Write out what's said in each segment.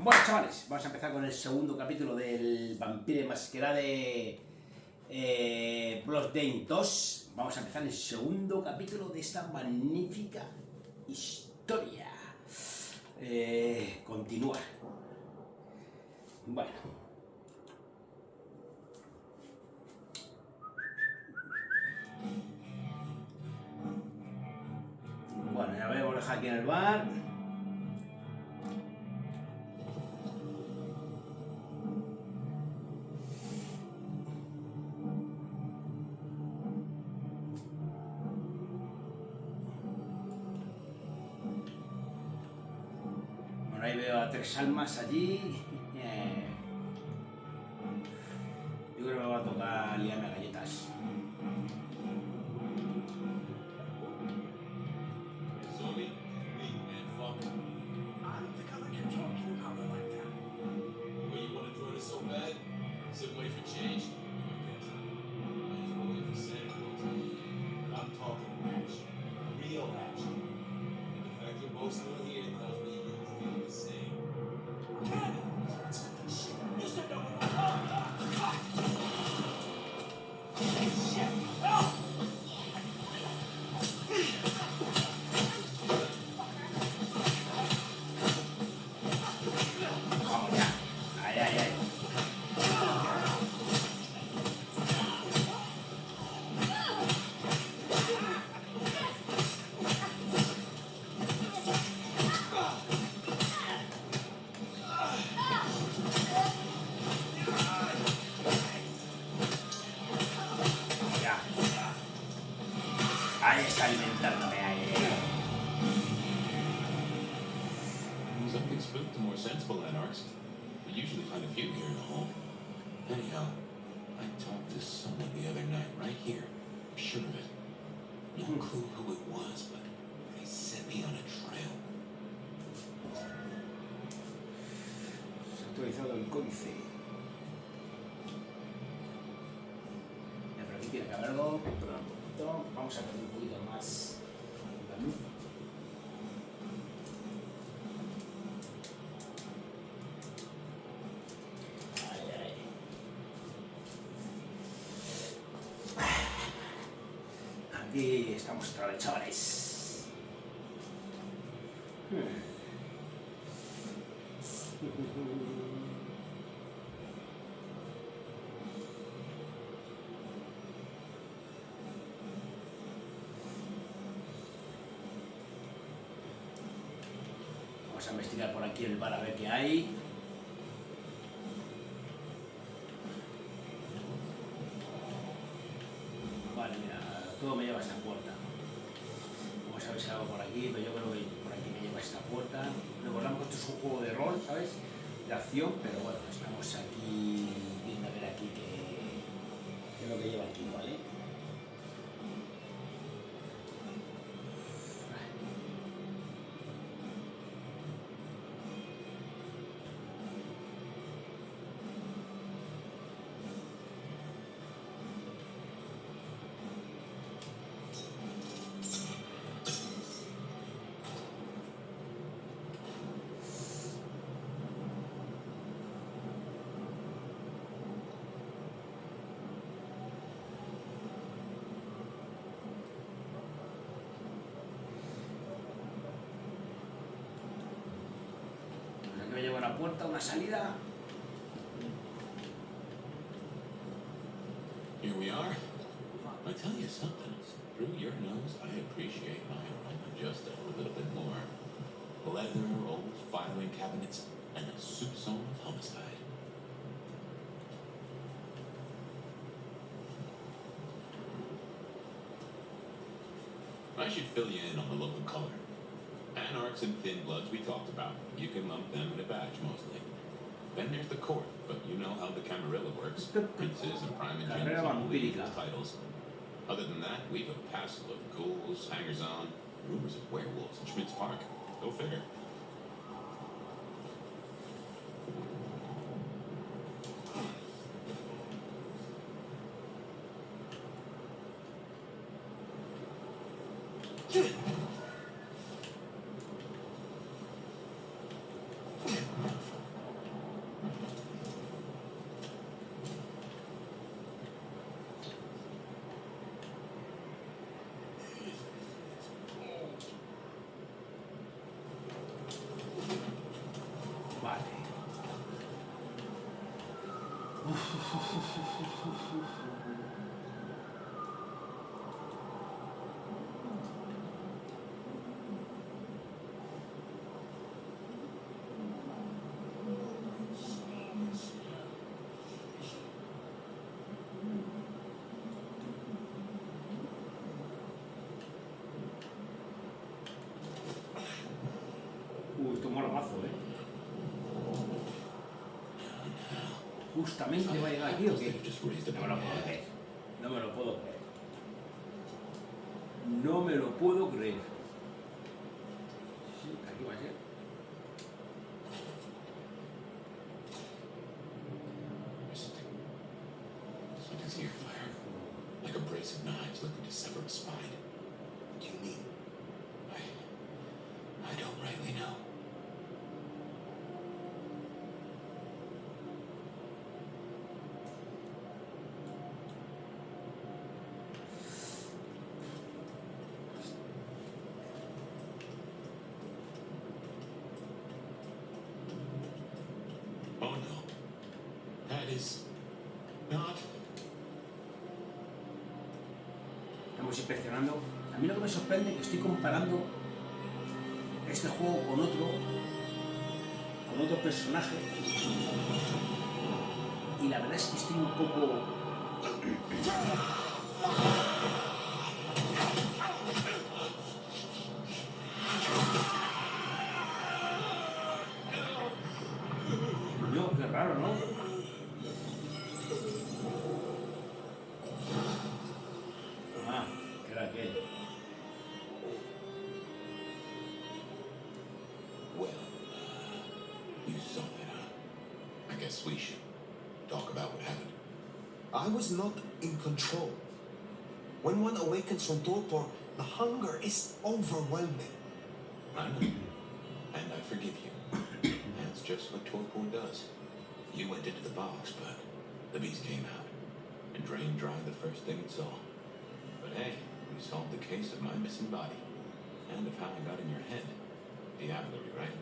Bueno, chavales, vamos a empezar con el segundo capítulo del Vampire Masquerade Bloodlines 2. Vamos a empezar el segundo capítulo de esta magnífica historia. Continuar. Bueno. Bueno, ya vemos el aquí en el bar. Bueno, ahí veo a tres almas allí. Yo creo que me va a tocar liarme a galletas. Ahí está alimentándome ahí. Something spooked the more sensible anarchs. We usually find a few here in the home. Anyhow, I talked to someone the other night, right here. I'm sure of it. No clue who it was, but they set me on a trail. Se ha actualizado el códice. Pero aquí tiene que haber algo. Vamos a poner un poquito más la luz. Aquí estamos otra vez, chavales. Vamos a investigar por aquí el bar a ver qué hay. Vale, mira, todo me lleva a esta puerta. Vamos a ver si hay algo por aquí, pero yo creo que por aquí me lleva a esta puerta. Recordamos que esto es un juego de rol, ¿sabes? De acción, pero bueno, estamos aquí viendo a ver aquí qué es lo que lleva aquí, ¿vale? Me lleva una puerta, una salida. Here we are. I tell you something. Through your nose, I appreciate my aroma just a little bit more. Leather, old filing cabinets, and a soupçon of homicide. I should fill you in on the local color. Anarchs and thin bloods we talked about. You can lump them in a batch mostly. Then there's the court, but you know how the Camarilla works. Princes and primogenies and legal titles. Other than that, we've a passel of ghouls, hangers-on, rumors of werewolves in Schmidt's Park. Go figure. Vale. Esto mola mazo, ¿Justamente va a llegar aquí o qué? No me lo puedo creer. No me lo puedo creer. No me lo puedo creer. Sí, aquí va a ser. Something's here, Fire. Like a brace of knives looking to sever a spine. What do you mean? I don't rightly know. Oh no. That is not. Estamos inspeccionando. A mí lo que me sorprende es que estoy comparando este juego con otro personaje. Y la verdad es que estoy un poco... No, qué raro, ¿no? Ah, que era aquel. Well, you saw that, huh? I guess we should talk about what happened. I was not in control. When one awakens from torpor, the hunger is overwhelming. I know. And I forgive you. That's just what torpor does. You went into the box, but the beast came out and drained dry the first thing it saw. But hey, we solved the case of my missing body and of how I got in your head. Diablerie, right?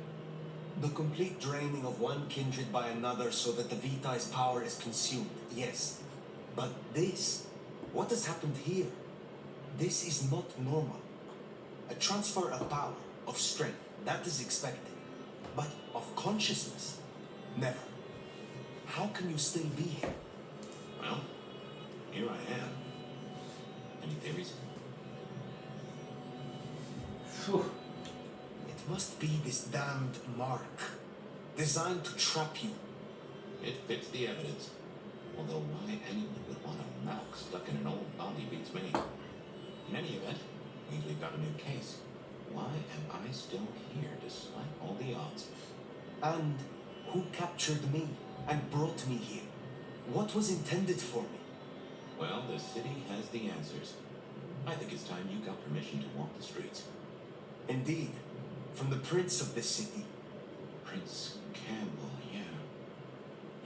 The complete draining of one kindred by another so that the Vitae's power is consumed, yes. But this, what has happened here? This is not normal. A transfer of power, of strength, that is expected. But of consciousness, never. How can you still be here? Well, here I am. Any theories? Uf. It must be this damned mark, designed to trap you. It fits the evidence. Although why anyone would want a malk stuck in an old body beats me. In any event, means we've got a new case. Why am I still here despite all the odds? And who captured me and brought me here? What was intended for me? Well, the city has the answers. I think it's time you got permission to walk the streets. Indeed, from the prince of this city. Prince Campbell, yeah.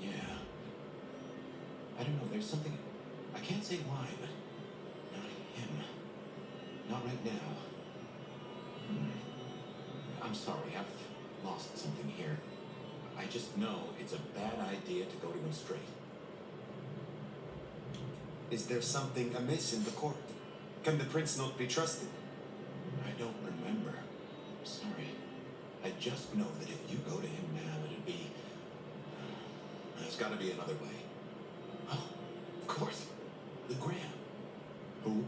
Yeah. I don't know, there's something... I can't say why, but... Not him. Not right now. I'm sorry, I've lost something here. I just know it's a bad idea to go to him straight. Is there something amiss in the court? Can the prince not be trusted? I don't remember. I'm sorry. I just know that if you go to him now, it'd be... There's gotta be another way. Oh, of course. The Graham. Who?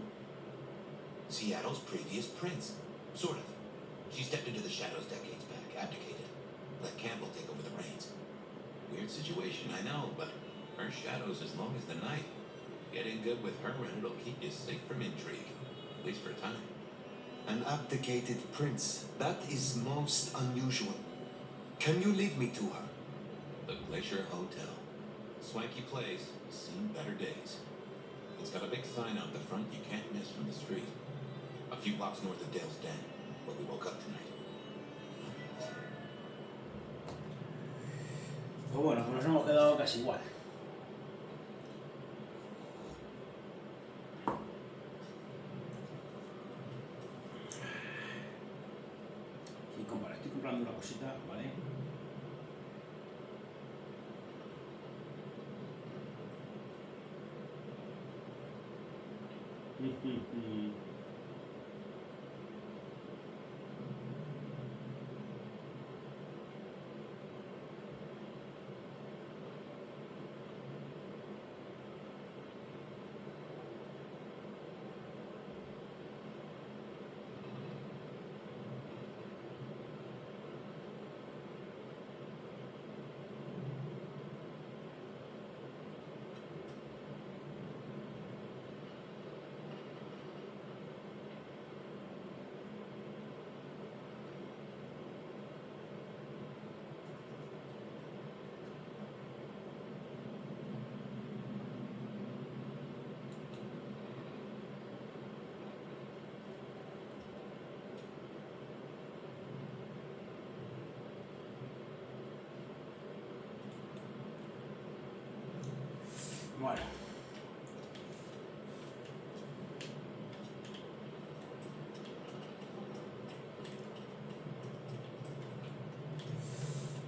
Seattle's previous prince. Sort of. She stepped into the shadows decades back, abdicated. Let Campbell take over the reins. Weird situation, I know, but her shadow's as long as the night. Get in good with her and it'll keep you safe from intrigue. At least for a time. An abdicated prince. That is most unusual. Can you lead me to her? The Glacier Hotel. Swanky place, seen better days. It's got a big sign out the front you can't miss from the street. A few blocks north of Dale's Den, where we woke up tonight. Pues bueno, pues nos hemos quedado casi igual. Estoy comprando una cosita, ¿vale? Bueno.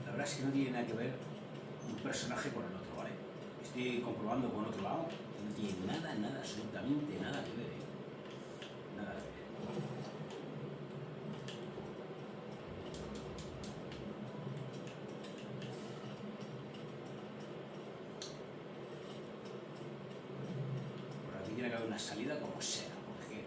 La verdad es que no tiene nada que ver un personaje con el otro, ¿vale? Estoy comprobando con otro lado que no tiene nada, absolutamente nada que ver, ¿eh? Nada que ver. Por aquí tiene que haber una salida como sea, porque...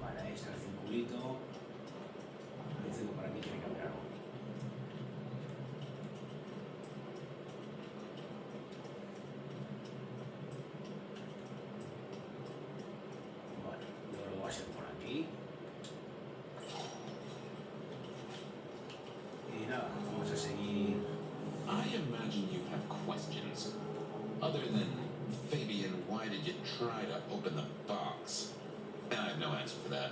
Vale, ahí está el circulito. Parece que por aquí tiene que haber algo. Bueno, yo creo que va a ser por aquí. Y nada, vamos a seguir. I imagine you have questions. Other than, Fabian, why did you try to open the box? I have no answer for that.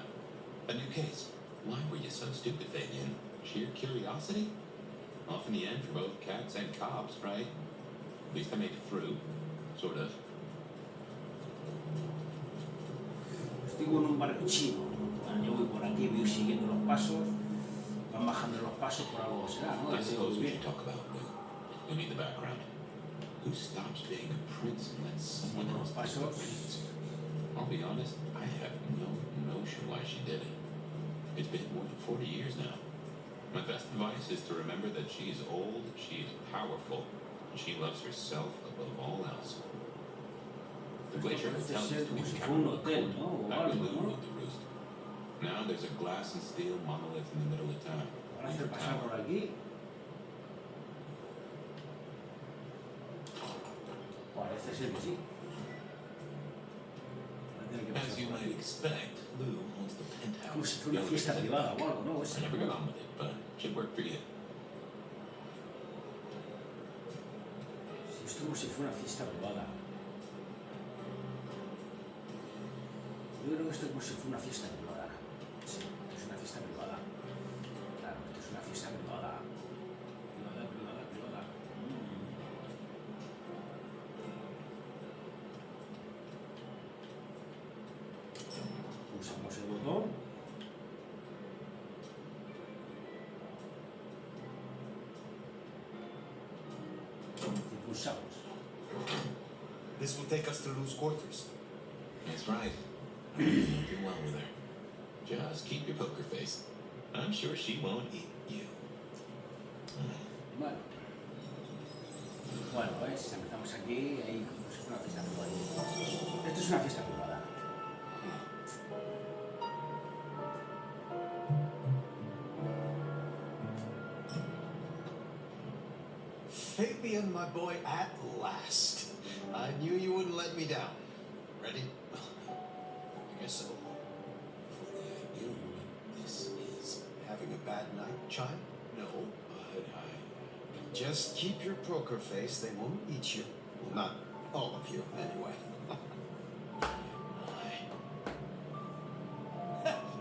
A new case. Why were you so stupid, Fabian? Sheer curiosity? Off in the end for both cats and cops, right? At least I made it through. Sort of. Estoy con un barrio chino. Bueno, yo voy por aquí, voy a ir siguiendo los pasos. Van bajando los pasos, por algo será, ¿no? I suppose we Bien. should talk about who need the background. Who stops being a prince and lets someone else take the reins? I'll be honest, I have no notion why she did it. It's been more than 40 years now. My best advice is to remember that she is old, she is powerful, and she loves herself above all else. The Glacier Hotel used to be the capital of court, back when Lou ruled the roost. Now there's a glass and steel monolith in the middle of town. Van a hacer pasar por aquí. Parece ser que sí. Va a tener que pasar As you por might aquí. expect, Lou owns the penthouse. Como si fuera una fiesta privada o algo, ¿no? I never got on with it, but should work for you. Si esto como si fuera una fiesta privada. Yo creo que esto es como si fuera una fiesta privada. Sí, esto es una fiesta privada. Claro, esto es una fiesta privada. Privada. Pulsamos el botón. Y pulsamos. This will take us to Lou's quarters. That's right. I'm doing well with her. Just keep your poker face. I'm sure she won't eat you. Bueno. Bueno, ¿ves? Empezamos aquí, ahí como si fuera una fiesta privada. Esto es una fiesta privada. Fabian, my boy, at last. I knew you wouldn't let me down. Ready? I guess so. For the idea what this is. Having a bad night, child? No, but I... Just keep your poker face. They won't eat you. Well, not all of you, anyway.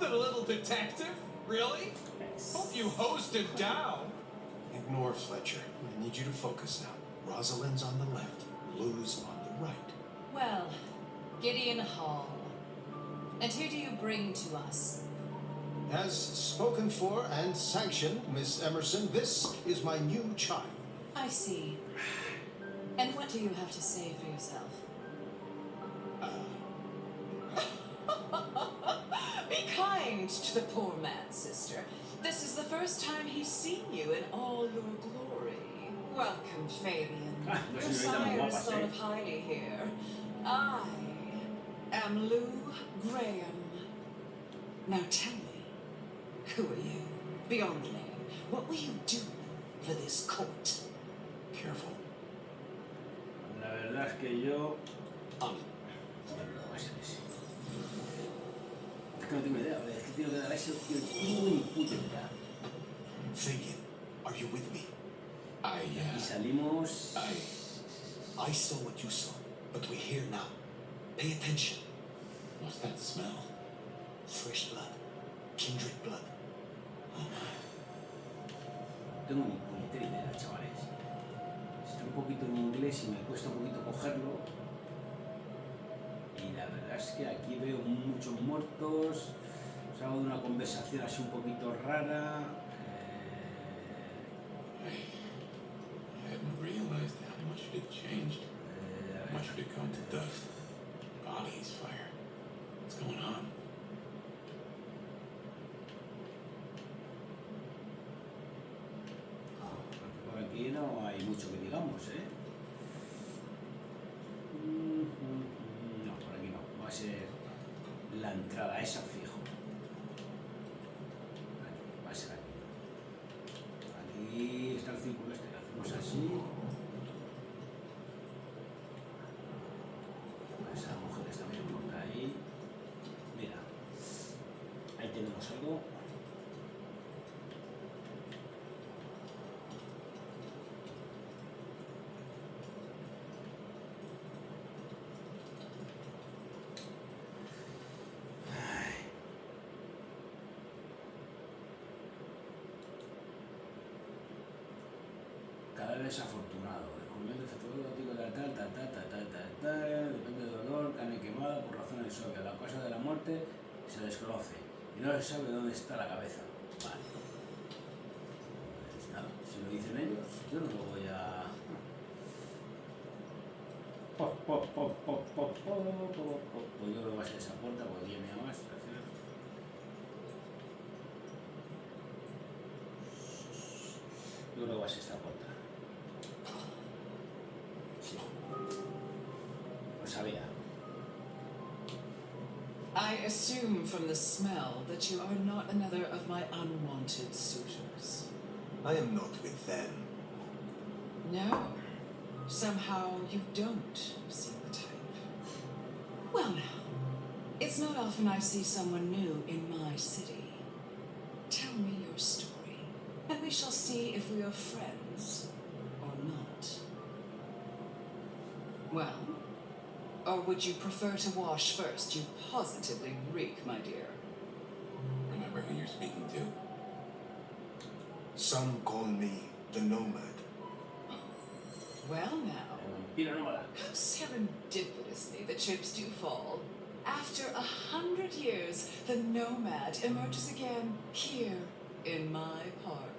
The little detective? Really? Hope you hosed him down. Ignore Fletcher. I need you to focus now. Rosalind's on the left. Lou's on the right. Well, Gideon Hall. And who do you bring to us? As spoken for and sanctioned, Miss Emerson, this is my new child. I see. And what do you have to say for yourself? Be kind to the poor man, sister. This is the first time he's seen you in all your glory. Welcome, Fabian. Las Your señoritas muy sire is guapas, thought of highly here. I am Lou Graham. Now tell me, who are you? Beyond the name, what will you do for this court? Careful. La verdad es que yo... On. No va a ser ese. Es que no tengo idea, es que tengo que dar eso, tío. No tengo ni puta idea. Fabian, are you with me? Y salimos... I saw what you saw, but we're here now. Pay attention. What's that smell? Fresh blood. Kindred blood. No tengo ni puñetera idea, chavales. Está un poquito en inglés y me cuesta un poquito cogerlo. Y la verdad es que aquí veo muchos muertos. Os hago de una conversación así un poquito rara. I hadn't realized how much it had changed. How much it had come to dust. Bodies, fire. What's going on? Por aquí no hay mucho que digamos, ¿eh? No, por aquí no. Va a ser la entrada esa fijo. Aquí, va a ser aquí. Aquí está el círculo este. Lo hacemos así. Esa mujer está bien por ahí. Mira. Ahí tenemos algo. Cadáver desafortunado, descubrimiento efectuado óptico depende del dolor, carne quemada por razones obvias. La causa de la muerte se desconoce y no se sabe dónde está la cabeza. Vale. Pues nada, si lo dicen ellos, yo no lo voy a... Pues yo creo que va a ser esa puerta porque tiene más. Yo creo que va a ser esta puerta. Sí. Lo sabía. I assume from the smell that you are not another of my unwanted suitors. I am not with them. No. Somehow you don't seem the type. Well now, it's not often I see someone new in my city. Tell me your story, and we shall see if we are friends or not. Well, or would you prefer to wash first? You positively reek, my dear. Remember who you're speaking to. Some call me the Nomad. Well now, how serendipitously the chips do fall. After 100 years, the Nomad emerges again here in my parlor.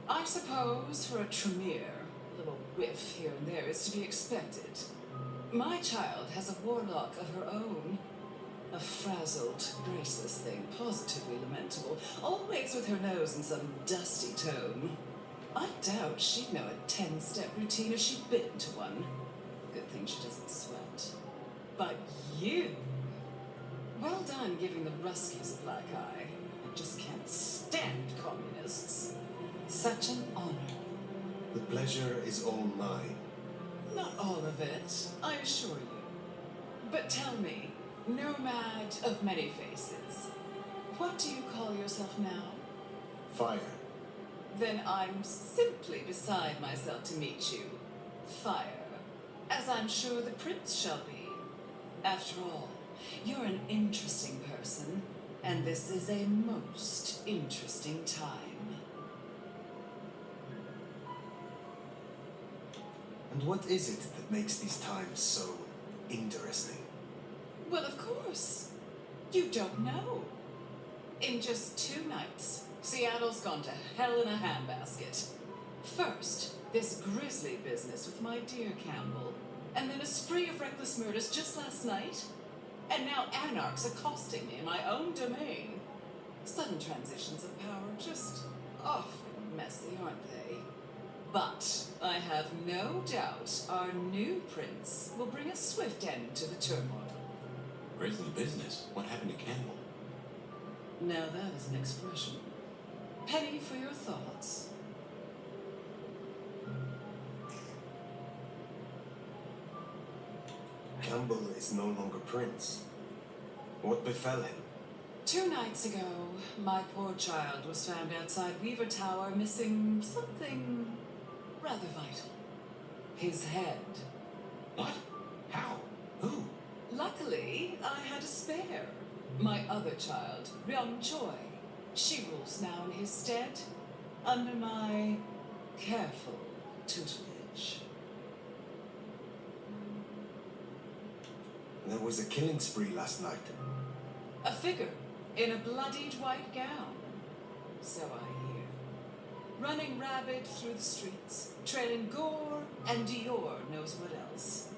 I suppose for a Tremere, a little whiff here and there is to be expected. My child has a warlock of her own. A frazzled, graceless thing, positively lamentable, always with her nose in some dusty tone. I doubt she'd know a 10-step routine if she'd bitten to one. Good thing she doesn't sweat. But you! Well done giving the Ruskies a black eye. I just can't stand communists. Such an honor. The pleasure is all mine. Not all of it, I assure you. But tell me, Nomad of many faces, what do you call yourself now? Fire. Then I'm simply beside myself to meet you. Fire. As I'm sure the prince shall be. After all, you're an interesting person, and this is a most interesting time. And what is it that makes these times so interesting? Well, of course. You don't know. In just 2 nights, Seattle's gone to hell in a handbasket. First, this grisly business with my dear Campbell, and then a spree of reckless murders just last night, and now anarchs accosting me in my own domain. Sudden transitions of power, just awfully messy, aren't they? But I have no doubt our new prince will bring a swift end to the turmoil. Grisly business. What happened to Campbell? Now that is an expression. Penny for your thoughts. Campbell is no longer prince. What befell him? 2 nights ago, my poor child was found outside Weaver Tower missing something rather vital. His head. What? How? Who? Luckily, I had a spare. My other child, Ryung Choi. She rules now in his stead, under my careful tutelage. There was a killing spree last night. A figure in a bloodied white gown. So I hear. Running rabid through the streets, trailing gore and Dior knows what else.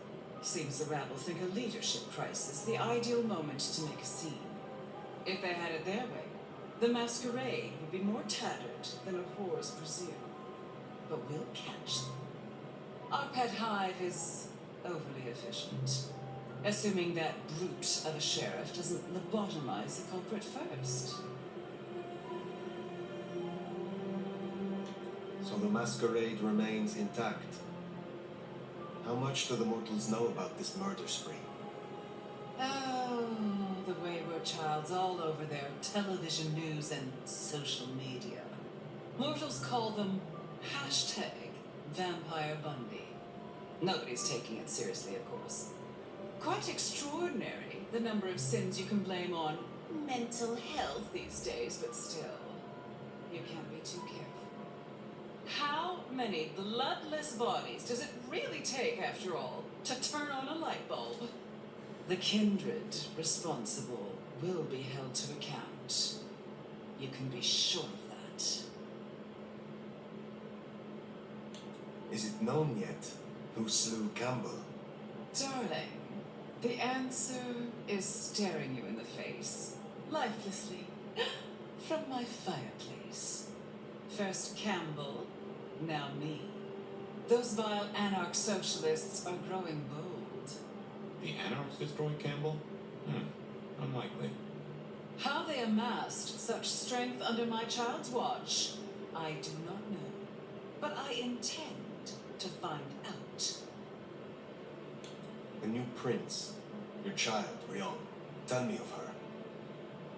Seems the rabble think a leadership crisis, the ideal moment to make a scene. If they had it their way, the Masquerade would be more tattered than a whore's presume. But we'll catch them. Our pet hive is overly efficient. Assuming that brute of a sheriff doesn't lobotomize the culprit first. So the masquerade remains intact. How much do the mortals know about this murder spree? Oh, the wayward child's all over their television news and social media. Mortals call them #Vampire Bundy. Nobody's taking it seriously, of course. Quite extraordinary, the number of sins you can blame on mental health these days, but still, you can't be too careful. How many bloodless bodies does it really take, after all, to turn on a light bulb? The kindred responsible will be held to account. You can be sure of that. Is it known yet who slew Campbell? Darling, the answer is staring you in the face, lifelessly, from my fireplace. First Campbell, now me. Those vile anarch socialists are growing bold. The anarchs destroyed Campbell? Unlikely. How they amassed such strength under my child's watch, I do not know. But I intend to find out. The new prince, your child, Ryong. Tell me of her.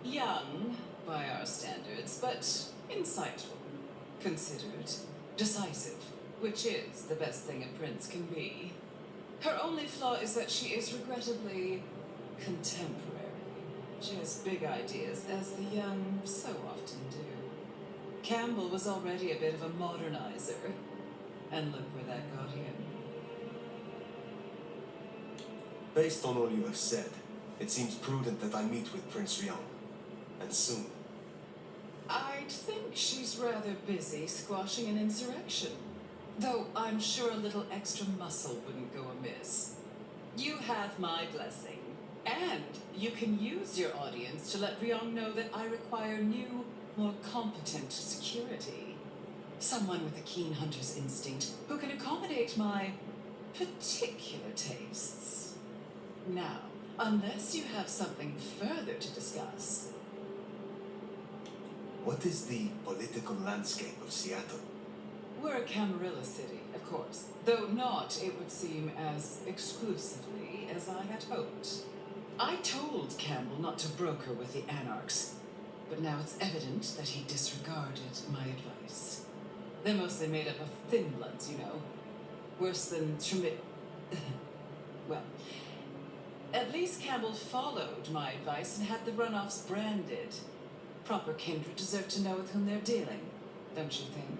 Young, by our standards, but insightful, considered, decisive, which is the best thing a prince can be. Her only flaw is that she is regrettably contemporary. She has big ideas, as the young so often do. Campbell was already a bit of a modernizer, and look where that got him. Based on all you have said, it seems prudent that I meet with Prince Ryong. And soon. I'd think she's rather busy squashing an insurrection. Though I'm sure a little extra muscle wouldn't go amiss. You have my blessing. And you can use your audience to let Ryong know that I require new, more competent security. Someone with a keen hunter's instinct who can accommodate my particular tastes. Now, unless you have something further to discuss. What is the political landscape of Seattle? We're a Camarilla city, of course, though not, it would seem, as exclusively as I had hoped. I told Campbell not to broker with the anarchs, but now it's evident that he disregarded my advice. They're mostly made up of thin bloods, you know. Worse than well, at least Campbell followed my advice and had the runoffs branded. Proper kindred deserve to know with whom they're dealing, don't you think?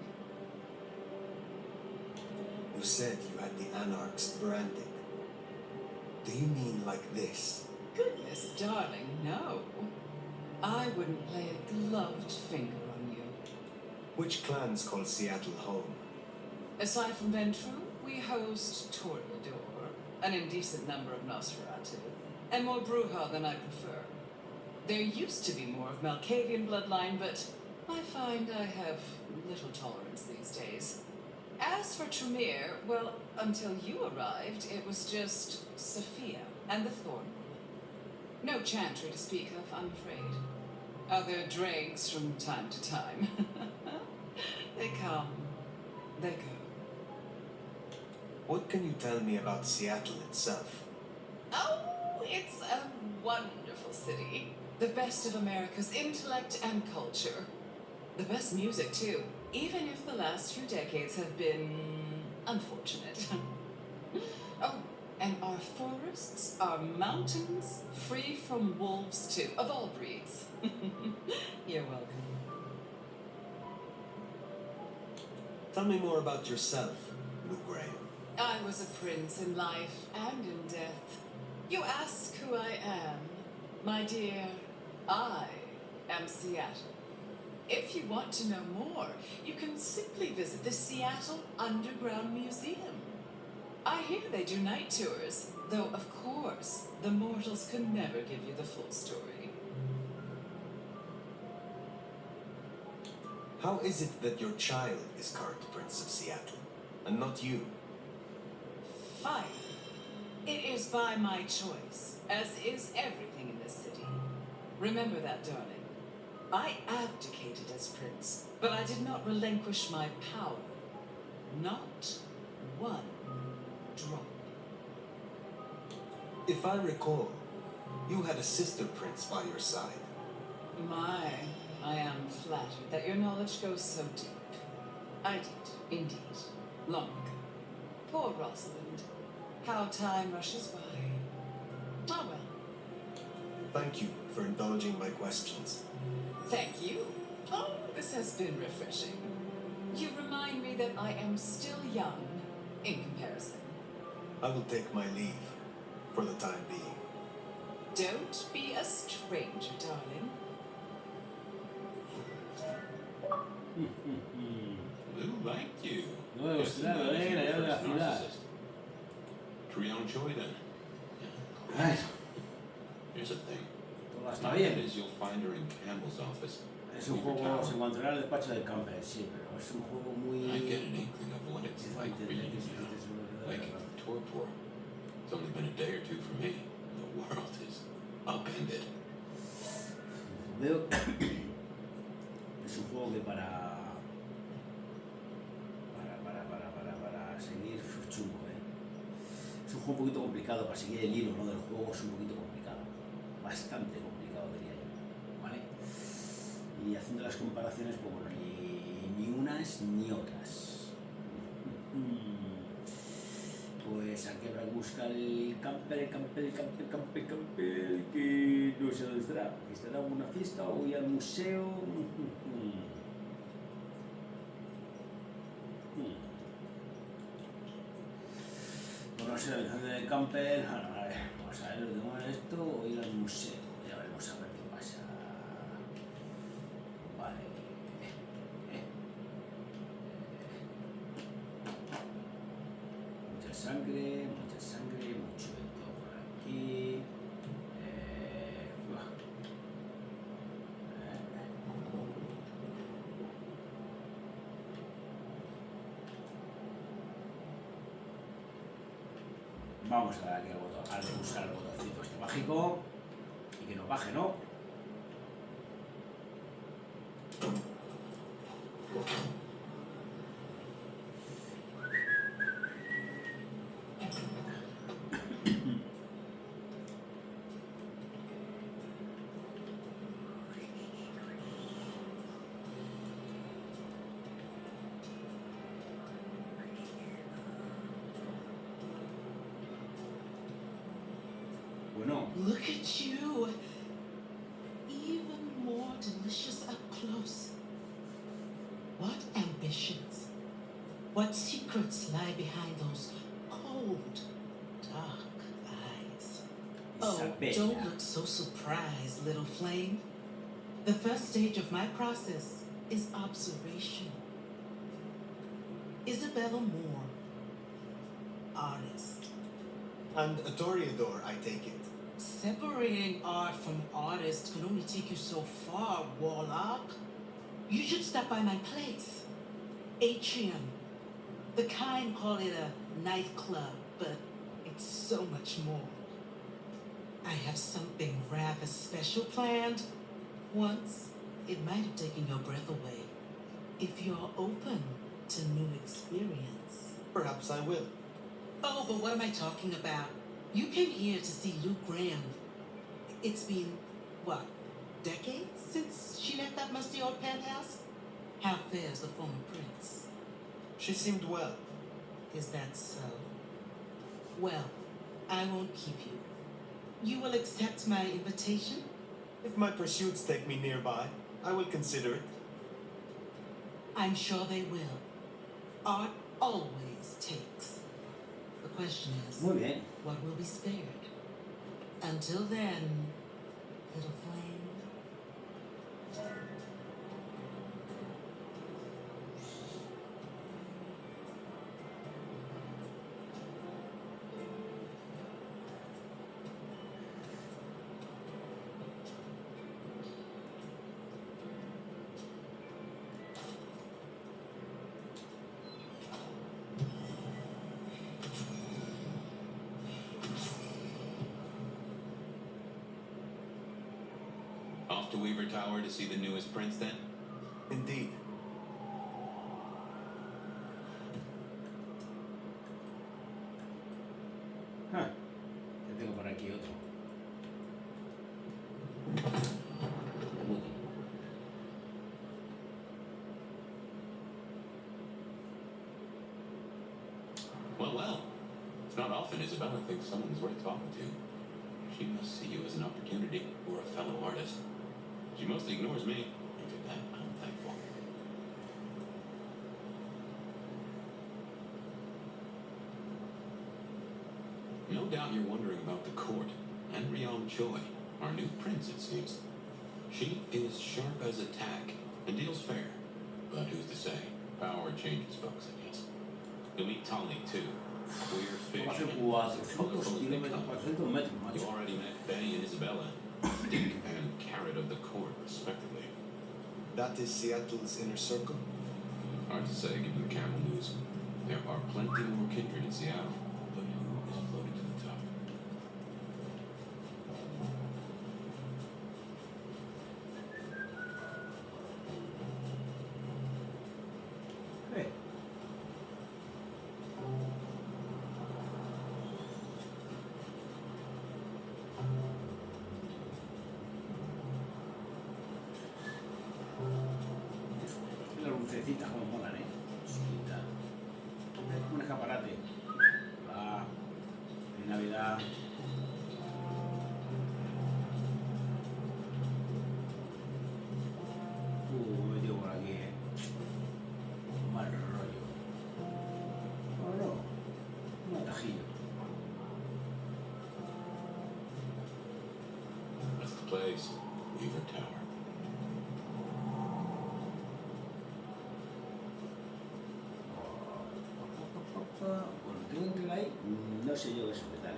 You said you had the anarchs branded. Do you mean like this? Goodness, darling, no. I wouldn't lay a gloved finger on you. Which clans call Seattle home? Aside from Ventru, we host Toreador, an indecent number of Nosferatu, and more Bruja than I prefer. There used to be more of Malkavian bloodline, but I find I have little tolerance these days. As for Tremere, well, until you arrived, it was just Sophia and the Thorn. No chantry to speak of, I'm afraid. Other drakes from time to time. They come, they go. What can you tell me about Seattle itself? Oh, it's a wonderful city. The best of America's intellect and culture. The best music, too, even if the last few decades have been unfortunate. Oh, and our forests, our mountains, free from wolves, too, of all breeds. You're welcome. Tell me more about yourself, Lou Graham. I was a prince in life and in death. You ask who I am. My dear, I am Seattle. If you want to know more, you can simply visit the Seattle Underground Museum. I hear they do night tours, though of course, the mortals can never give you the full story. How is it that your child is current Prince of Seattle, and not you? Fine. It is by my choice, as is everything in this city. Remember that, darling. I abdicated as prince, but I did not relinquish my power. Not one drop. If I recall, you had a sister prince by your side. My, I am flattered that your knowledge goes so deep. I did, indeed, long ago. Poor Rosalind. How time rushes by. Ah well. Thank you for indulging my questions. Thank you. Oh, this has been refreshing. You remind me that I am still young in comparison. I will take my leave for the time being. Don't be a stranger, darling. Lou liked you. No, Guess he claro, knows you're la the de la first ciudad. narcissist. Trion Choi then. Ay, Here's the thing. todo está Not bien. that is, you'll find her in Campbell's office. Es un juego, se encontrará en el despacho del camper, sí, pero es un juego muy... I get an inkling of what it's like for you now. Like torpor. It's only been a day or two for me. The world is upended. Veo... es un juego que para seguir es chungo, ¿eh? Es un juego un poquito complicado, para seguir el hilo, ¿no?, del juego es un poquito complicado. Bastante complicado, diría yo, ¿vale? Y haciendo las comparaciones, pues bueno, ni unas ni otras. Pues aquí habrá que buscar el camper, que no sé dónde estará. ¿Estará en una fiesta o ir al museo? Bueno, no sé, el camper, bueno, a ver, vamos a ver, lo tengo en esto o ir al museo. Ya veremos a ver qué pasa. Vale. Mucha sangre, mucho de todo por aquí. Buah. Vamos a darle al botón, a pulsar el botoncito este mágico y que nos baje, ¿no? Bueno, Look at you. Even more delicious up close. What ambitions? What secrets lie behind those cold, dark eyes? Oh, Isabella. don't look so surprised, little flame. The first stage of my process is observation. Isabella Moore, artist. And a Toreador, I take it. Separating art from artists can only take you so far, Warlock. You should stop by my place. Atrium. The kind call it a nightclub, but it's so much more. I have something rather special planned. Once, it might have taken your breath away. If you're open to new experience. Perhaps I will. Oh, but what am I talking about? You came here to see Luke Graham. It's been, what, decades since she left that musty old penthouse? How fares the former prince? She seemed well. Is that so? Well, I won't keep you. You will accept my invitation? If my pursuits take me nearby, I will consider it. I'm sure they will. Art always takes. The question is, Muy bien. what will be spared? Until then, little flame. Off to Weaver Tower to see the newest prince then? Indeed. Ah, ya tengo por aquí otro. Moody. Well, well. It's not often Isabella thinks someone's worth talking to. She must see you as an opportunity or a fellow artist. She mostly ignores me, and for that, I'm thankful. No doubt you're wondering about the court and Rhiannon Choi, our new prince, it seems. She is sharp as a tack and deals fair. But who's to say? Power changes folks, I guess. You'll meet Tolly, too. Queer fish. Hace and 400 colorful kilómetros, 400 metros, You macho. already met Benny and Isabella, Dick and Carrot of the court, respectively. That is Seattle's inner circle. Hard to say, given the camel news. There are plenty more kindred in Seattle, but who is floating to the top? Eh. Las lucecitas como molan, Chiquita. Un escaparate. Ah, de Navidad. Me metido por aquí, mal rollo. No, un atajillo. That's the place, Weaver Tower. Bueno, tengo que entrar ahí. No sé yo eso qué tal,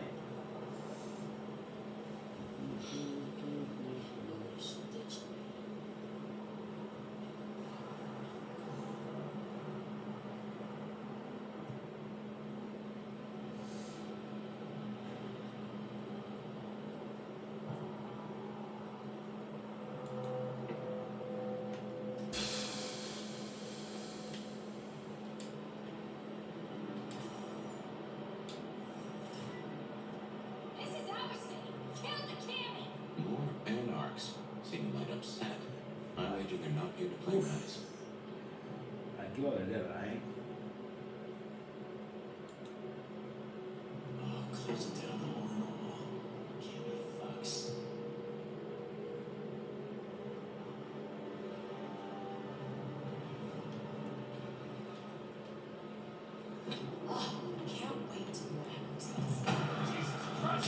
This is our city. Kill the cannon. More anarchs seem light upset. I wager they're not here to play Uf. nice. Aquí va a haber guerra, Oh, close it down all in all. Can't be fucks. Oh, can't wait to know what happens next.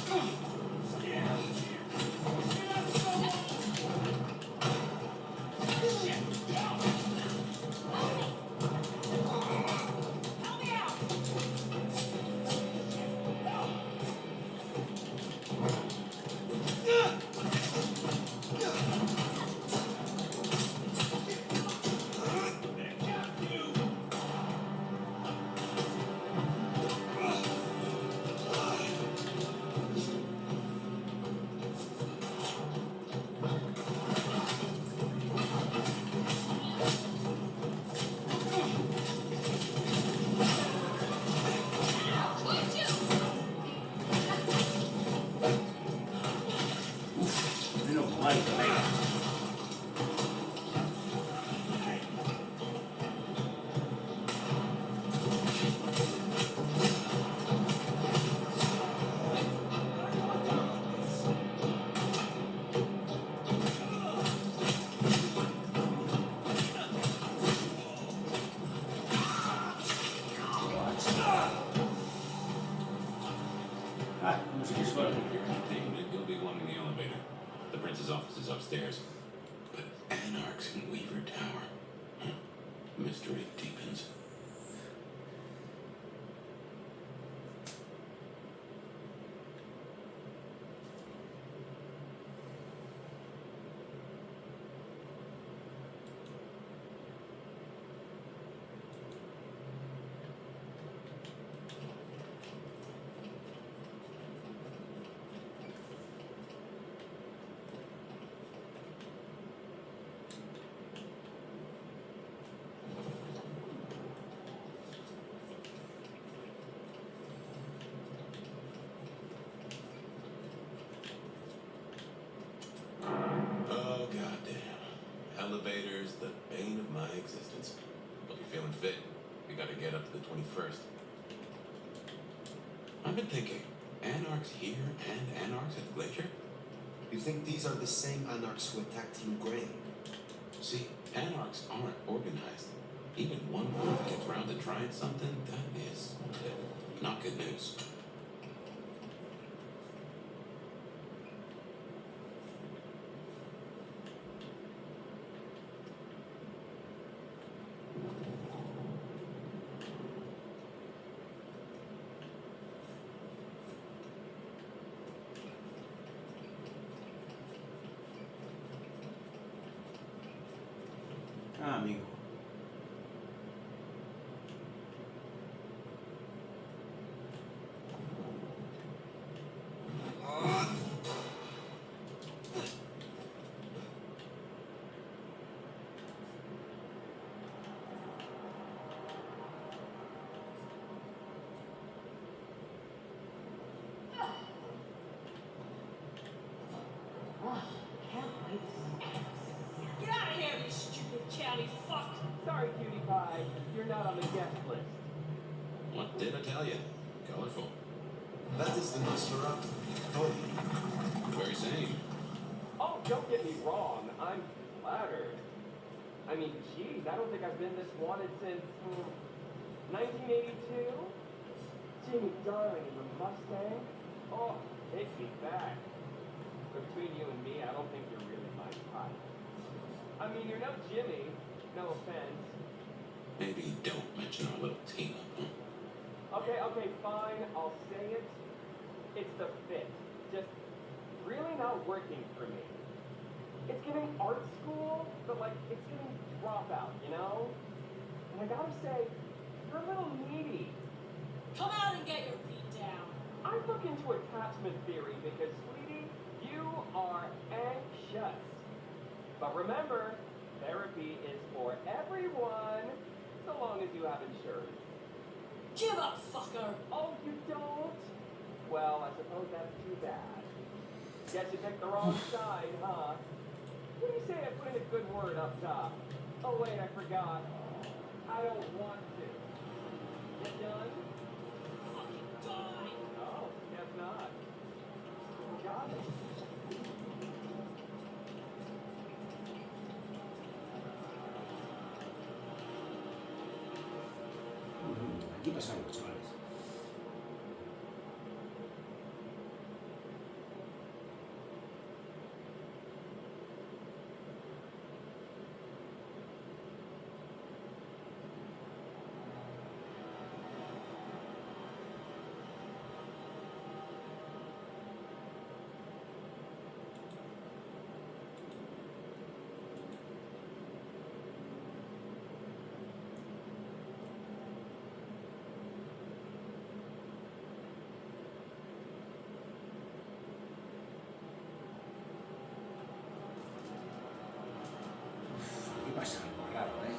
downstairs. But Anarchs in Weaver Tower. Huh. Mystery deepens. Oh, goddamn. Elevators, the bane of my existence. Hope you're feeling fit. We gotta get up to the 21st. I've been thinking, Anarchs here and Anarchs at the glacier? You think these are the same Anarchs who attacked you, Graham? See, Anarchs aren't organized. Even one group gets round to trying something, that is not good news. Ah, amigo. Get out of here, you stupid county fuck! Sorry, cutie pie. You're not on the guest list. What did I tell you? Colorful. That is the Nosferatu. Tony. Very same. Oh, don't get me wrong. I'm flattered. I mean, geez, I don't think I've been this wanted since 1982. Jimmy Darling in the Mustang. Oh, takes me back. But between you and me, I don't think you're really my type. I mean, you're no Jimmy. No offense. Maybe don't mention our little team up, huh? Okay, fine. I'll say it. It's the fit. Just really not working for me. It's giving art school, but like it's giving dropout, you know? And I gotta say, you're a little needy. Come out and get your beat down. I look into attachment theory because, sweetie, you are anxious. But remember, therapy is for everyone, so long as you have insurance. Give up, fucker! Oh, you don't? Well, I suppose that's too bad. Guess you picked the wrong side, huh? What do you say I put in a good word up top? Oh, wait, I forgot. I don't want to. Get done? Fucking die! Oh, guess not. Got it. Aquí pasa algo, chavales. Aquí pasa algo raro, ¿eh?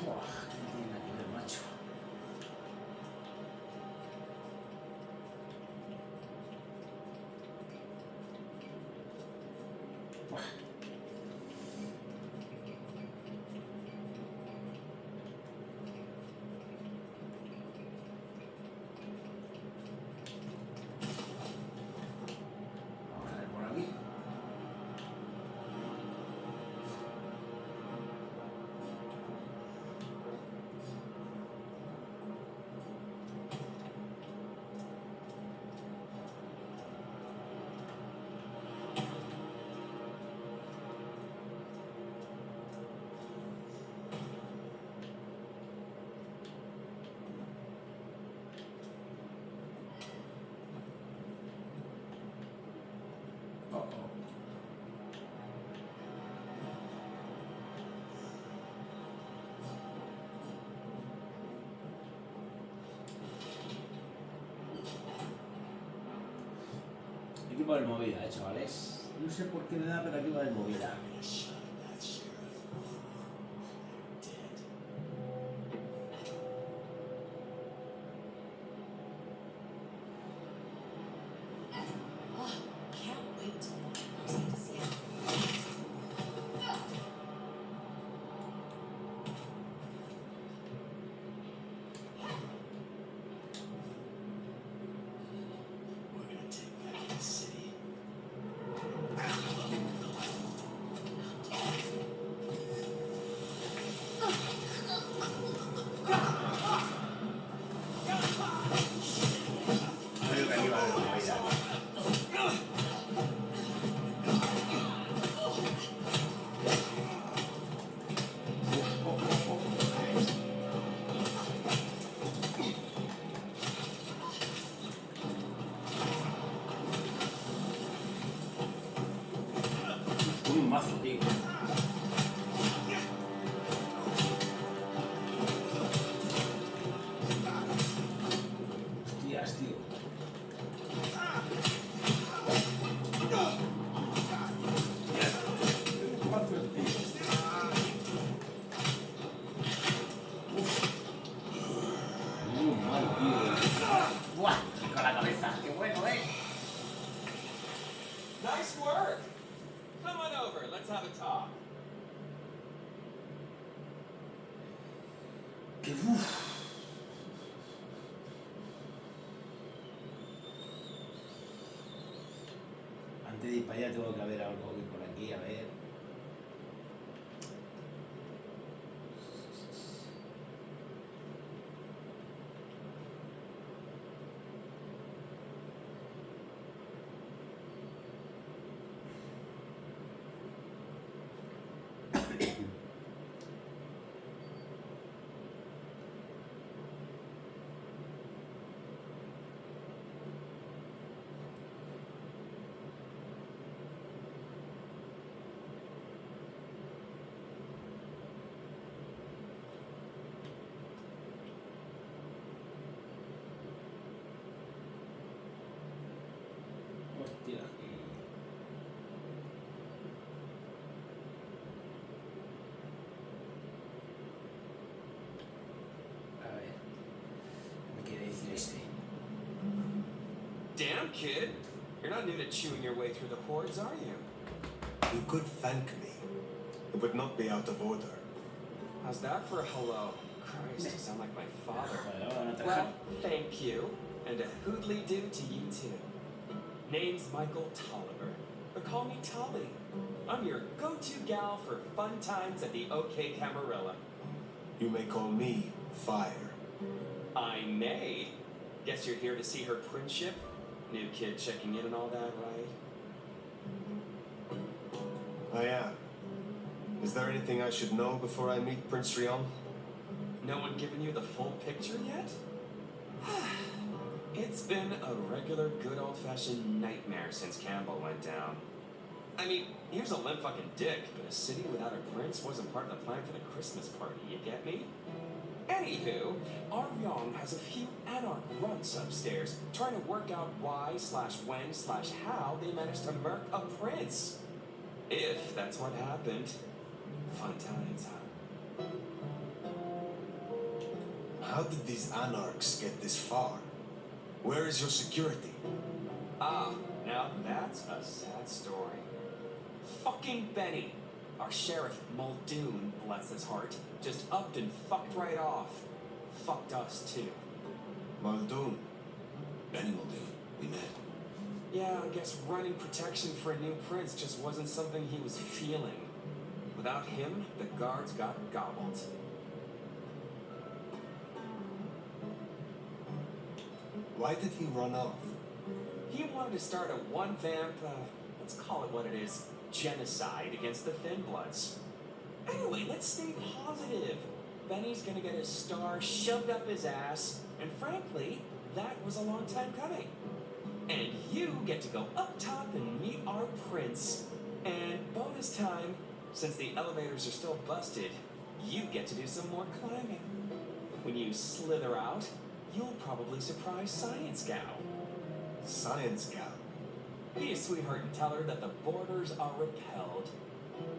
Buah, no tiene nada que ver, macho. Buah. Vamos a ver por aquí. Oh, oh. Aquí va a haber movida, chavales. No sé por qué me da, pero aquí va a haber movida. Oh, can't wait to watch to see it. We're gonna take back the city. Creo que aquí va a haber movida. Un mazo, tío. Hostias, tío. Un mazo, tío. Mal, tío. ¡Buah! Con la cabeza. ¡Qué bueno, eh! Nice work. Come on over. Let's have a talk. ¡Qué uff! Antes de ir para allá tengo que haber algo por aquí, a ver. Hostia. A ver. ¿Qué me quiere decir este? Damn, kid. You're not new to chewing your way through the hordes, are you? You could thank me. It would not be out of order. How's that for a hello? Christ, you sound like my father. Joder, ahora no te Well, thank you. And a hoodly-doo to you too. Name's Michael Tolliver, but call me Tully. I'm your go-to gal for fun times at the OK Camarilla. You may call me Fire. I may. Guess you're here to see her princeship? New kid checking in and all that, right? I am. Is there anything I should know before I meet Prince Rion? No one given you the full picture yet? It's been a regular good old-fashioned nightmare since Campbell went down. I mean, he was a limp fucking dick, but a city without a prince wasn't part of the plan for the Christmas party, you get me? Anywho, Arion has a few anarch runts upstairs, trying to work out why/when/how they managed to murk a prince. If that's what happened. Fun times, huh? How did these anarchs get this far? Where is your security? Ah, now that's a sad story. Fucking Benny, our sheriff Muldoon, bless his heart, just upped and fucked right off. Fucked us too. Muldoon. Benny Muldoon, we met. Yeah, I guess running protection for a new prince just wasn't something he was feeling. Without him, the guards got gobbled. Why did he run off? He wanted to start a one-vamp, let's call it what it is, genocide against the Thin Bloods. Anyway, let's stay positive. Benny's gonna get his star shoved up his ass, and frankly, that was a long time coming. And you get to go up top and meet our prince. And bonus time, since the elevators are still busted, you get to do some more climbing. When you slither out, you'll probably surprise Science Gal. Science gal. Be a sweetheart and tell her that the borders are repelled.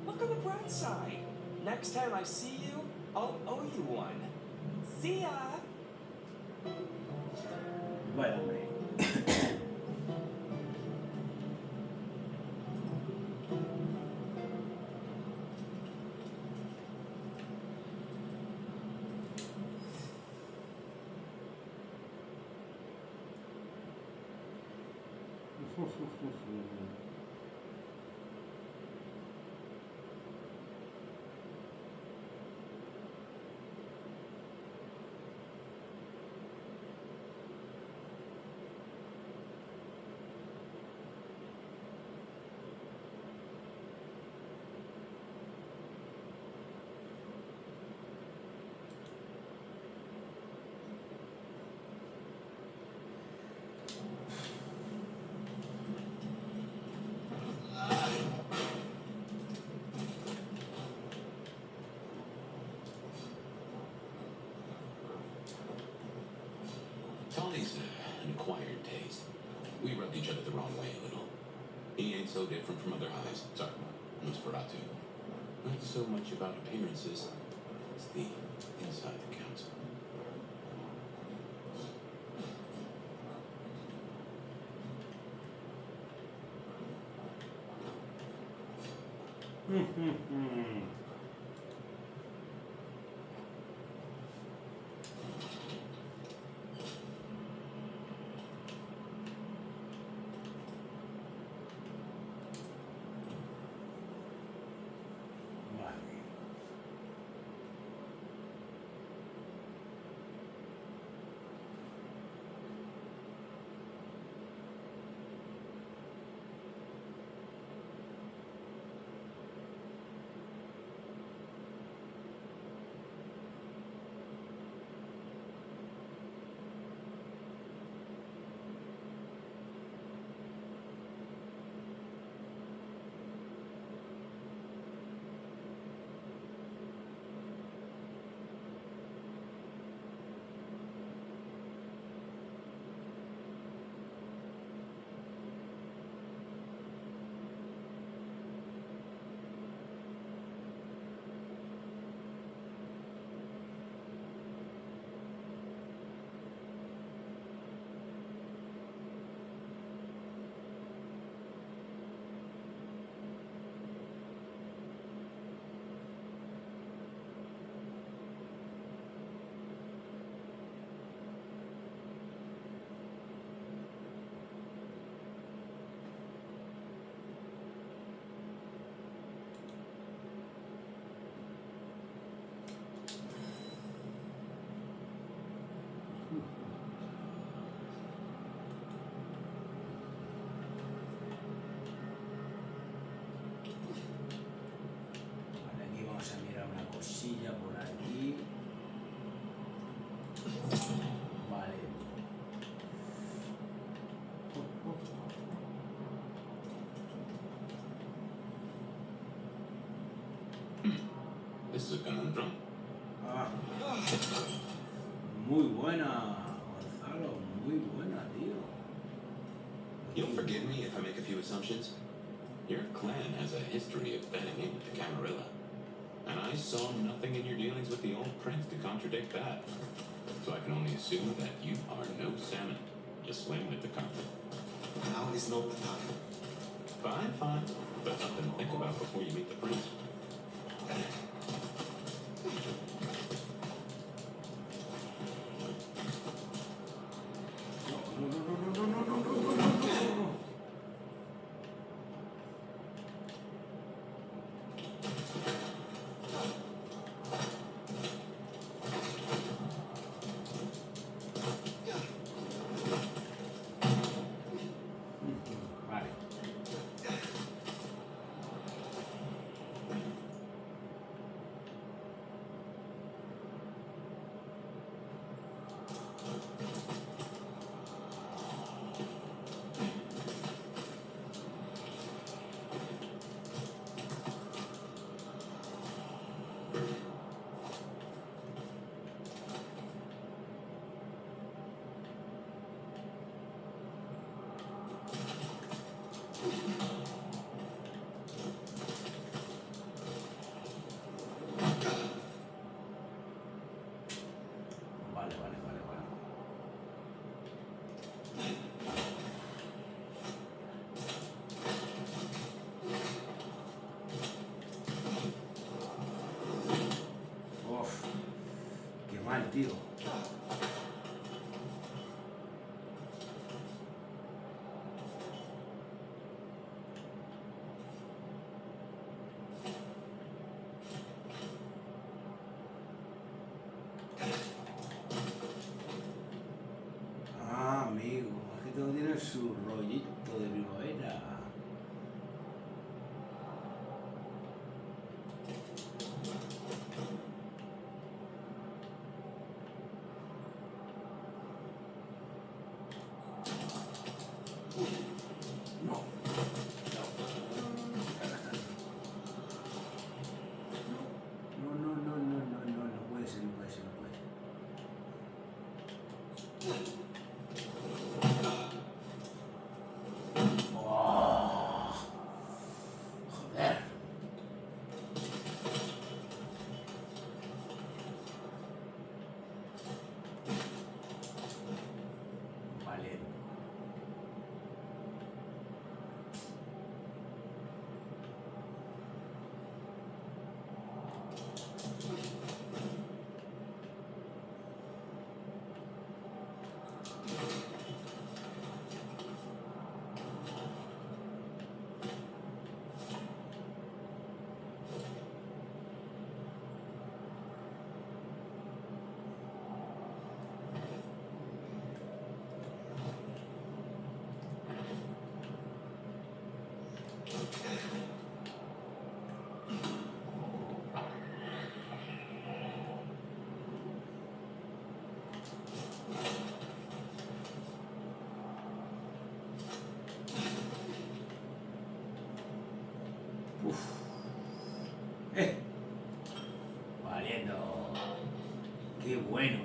Look on the bright side. Next time I see you, I'll owe you one. See ya! Bueno, hombre. Tony's an acquired taste. We rubbed each other the wrong way a little. He ain't so different from other highs. Sorry, Masquerade. Not so much about appearances. It's the inside that counts. This is a conundrum. Ah. Muy buena, Gonzalo, muy buena, tío. You'll forgive me if I make a few assumptions. Your clan has a history of betting in with the Camarilla. And I saw nothing in your dealings with the old prince to contradict that. So I can only assume that you are no salmon. Just swim with the current. Now is not the time. Fine, fine. But something to think about before you meet the prince. No. Vale. Vale. Uf, qué mal, tío. Ah, amigo, es que todo tiene su rollito de primavera. No. No puede ser. Oh, joder. Vale. Uf. Valiendo. Qué bueno.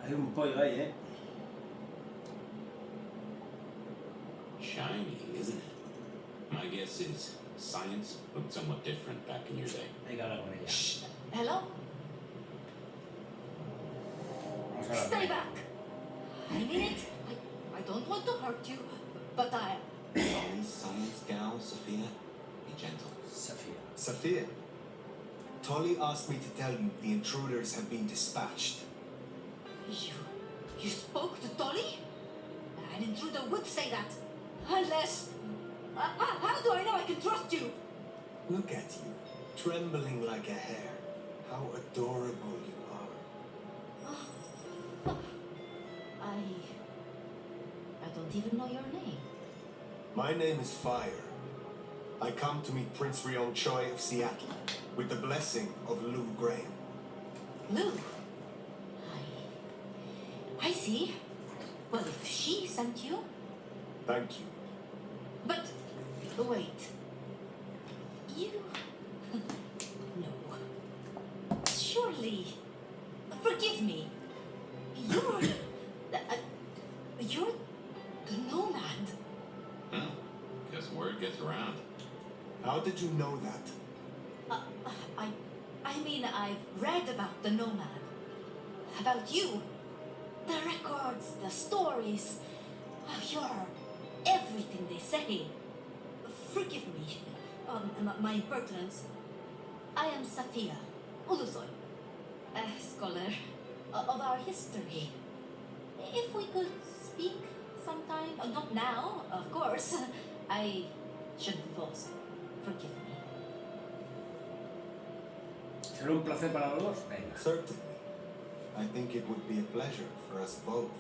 Hay un pollo ahí, ¿eh? Shiny, isn't it? My guess is science looked somewhat different back in your day. Hay que hablar con ella. Shh. Hello? Vamos a hablar con Stay ella. back. I mean it. I don't want to hurt you, but I. Sorry, science gal, Sophia. Be gentle. Sofía. Sophia, Tolly asked me to tell you the intruders have been dispatched. You spoke to Tolly? An intruder would say that. Unless... how do I know I can trust you? Look at you, trembling like a hare. How adorable you are. I don't even know your name. My name is Fire. I come to meet Prince Rion Choi of Seattle with the blessing of Lou Graham. Lou. I see. Well, if she sent you... Thank you. But... wait. You... no. Surely... Forgive me. You're the nomad. Huh? Guess word gets around. How did you know that? I mean, I've read about the nomad. About you. The records, the stories. You're everything they say. Forgive me. My impertinence. I am Safia Ulusoy, a scholar of our history. If we could speak sometime, not now, of course. I should be lost. Forgive me. ¿Será un placer para los dos? Venga. Certainly. I think it would be a pleasure for us both.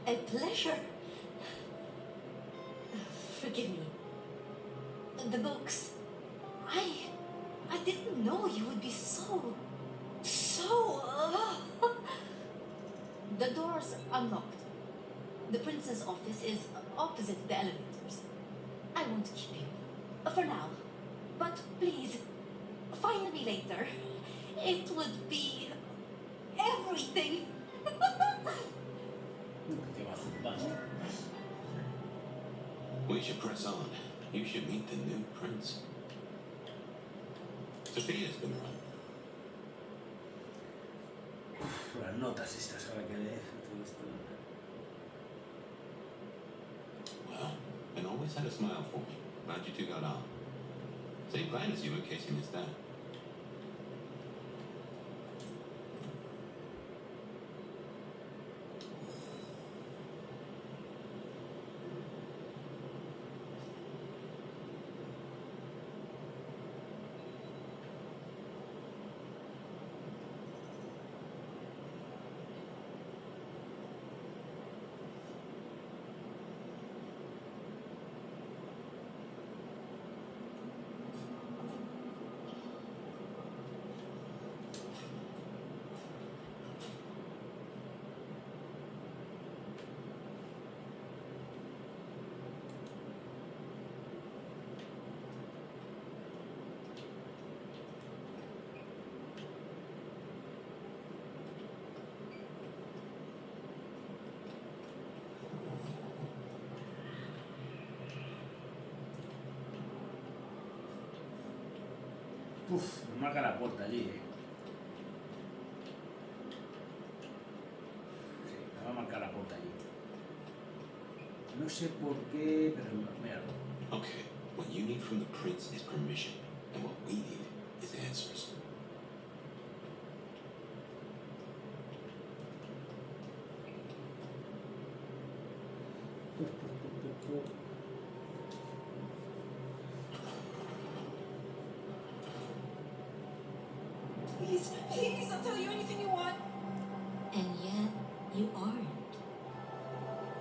A pleasure. Forgive me. The books. I didn't know you would be so... The door's unlocked. The prince's office is opposite the elevators. I won't keep you. For now. But please, find me later. It would be... everything. ¿Qué va a hacer? Vale. We should press on. You should meet the new prince. Sophia's been around. Las notas estas ahora que leer. Todo esto. Well, and always had a smile for me. Glad you two got on. Same plan as you in case you missed that. Uf, me marca la puerta allí, Sí, me va a marcar la puerta allí. No sé por qué, pero míralo. Okay, what you need from the prince is permission, and what we need is answers. Please, I'll tell you anything you want. And yet, you aren't.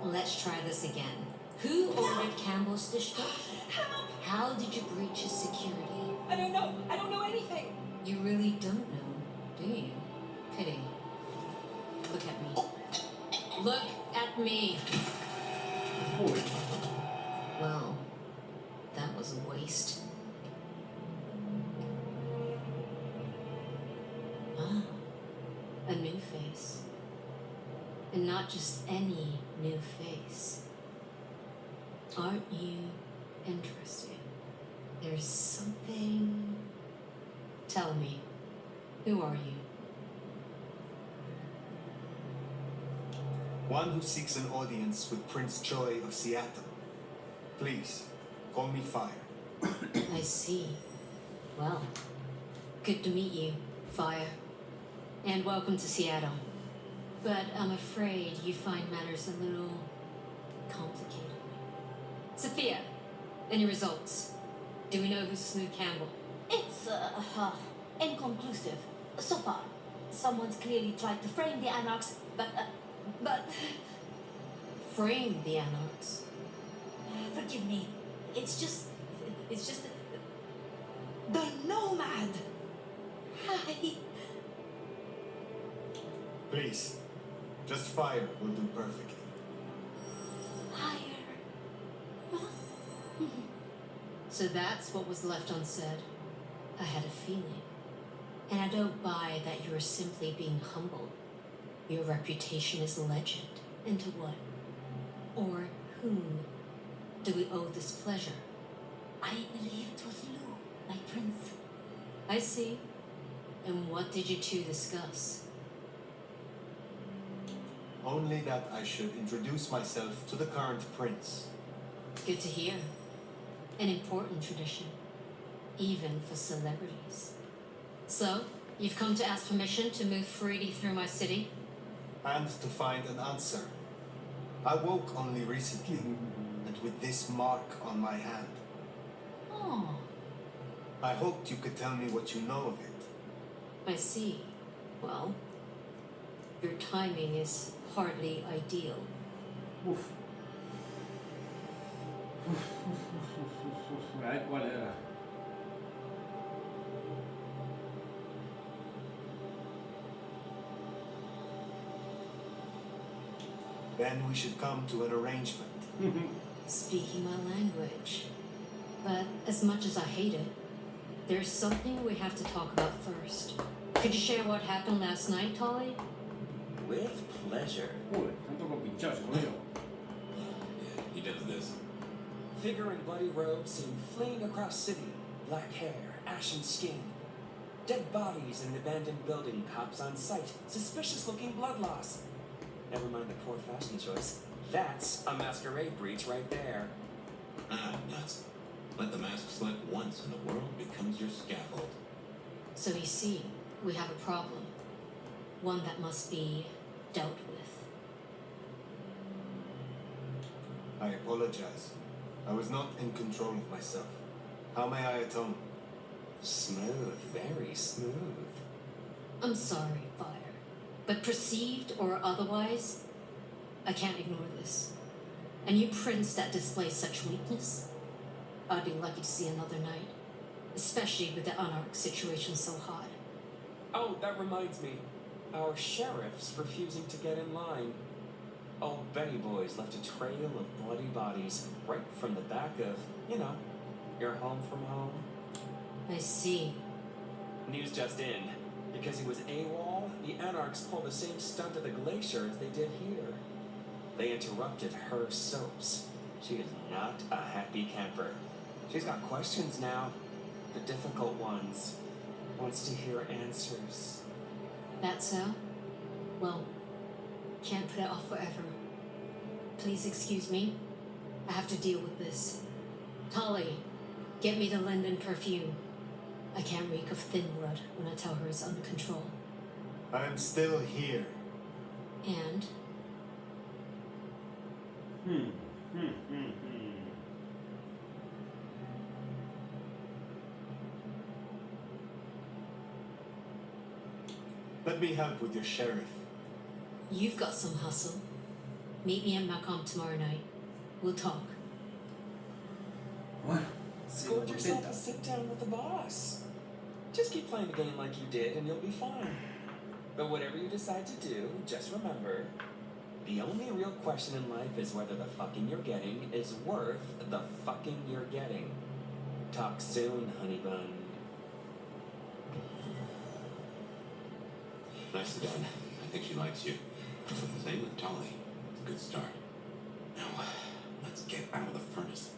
Let's try this again. Who ordered Campbell's destruction? Help! How did you breach his security? I don't know anything. You really don't know, do you? Pity. Look at me. Look at me. Well, that was a waste. A new face. And not just any new face. Aren't you interested? There's something... Tell me, who are you? One who seeks an audience with Prince Choi of Seattle. Please, call me Fire. I see. Well, good to meet you, Fire. And welcome to Seattle. But I'm afraid you find matters a little complicated. Sophia, any results? Do we know who slew Campbell? It's, inconclusive. So far, someone's clearly tried to frame the Anarchs, but... Frame the Anarchs? Forgive me. It's just... The Nomad! Hi. Please, just fire will do perfectly. Higher. So that's what was left unsaid. I had a feeling. And I don't buy that you're simply being humble. Your reputation is legend. And to what? Or whom do we owe this pleasure? I believe it was Lou, my prince. I see. And what did you two discuss? Only that I should introduce myself to the current prince. Good to hear. An important tradition. Even for celebrities. So, you've come to ask permission to move freely through my city? And to find an answer. I woke only recently, and with this mark on my hand. Oh, I hoped you could tell me what you know of it. I see. Well, your timing is hardly ideal. Uf. A ver cuál era. Then we should come to an arrangement. Speaking my language. But as much as I hate it, there's something we have to talk about first. Could you share what happened last night, Tolly? With pleasure. Joder, tanto con pincharse, coño. Yeah, he does this. Figure in bloody robes seen fleeing across city. Black hair, ashen skin. Dead bodies in an abandoned building, cops on site. Suspicious looking blood loss. Never mind the poor fashion choice. That's a masquerade breach right there. Ah, nuts. Let the mask slip once and the world becomes your scaffold. So you see, we have a problem. One that must be dealt with. I apologize. I was not in control of myself. How may I atone? Smooth, very smooth. I'm sorry, Fire. But perceived or otherwise, I can't ignore this. A new prince that displays such weakness? I'd be lucky to see another night. Especially with the Anarch situation so hot. Oh, that reminds me. Our sheriff's refusing to get in line. Old Betty Boys left a trail of bloody bodies right from the back of, your home from home. I see. News just in. Because he was AWOL, the Anarchs pulled the same stunt at the glacier as they did here. They interrupted her soaps. She is not a happy camper. She's got questions now. The difficult ones. Wants to hear answers. That so? Well, can't put it off forever. Please excuse me. I have to deal with this. Tolly, get me the Linden perfume. I can't reek of thin blood when I tell her it's under control. I am still here. And? Let me help with your sheriff. You've got some hustle. Meet me at Macomb tomorrow night. We'll talk. What? Scored yourself a sit down with the boss. Just keep playing the game like you did and you'll be fine. But whatever you decide to do, just remember, the only real question in life is whether the fucking you're getting is worth the fucking you're getting. Talk soon, honey bun. Nicely done. I think she likes you. Same with Tolly. It's a good start. Now, let's get out of the furnace.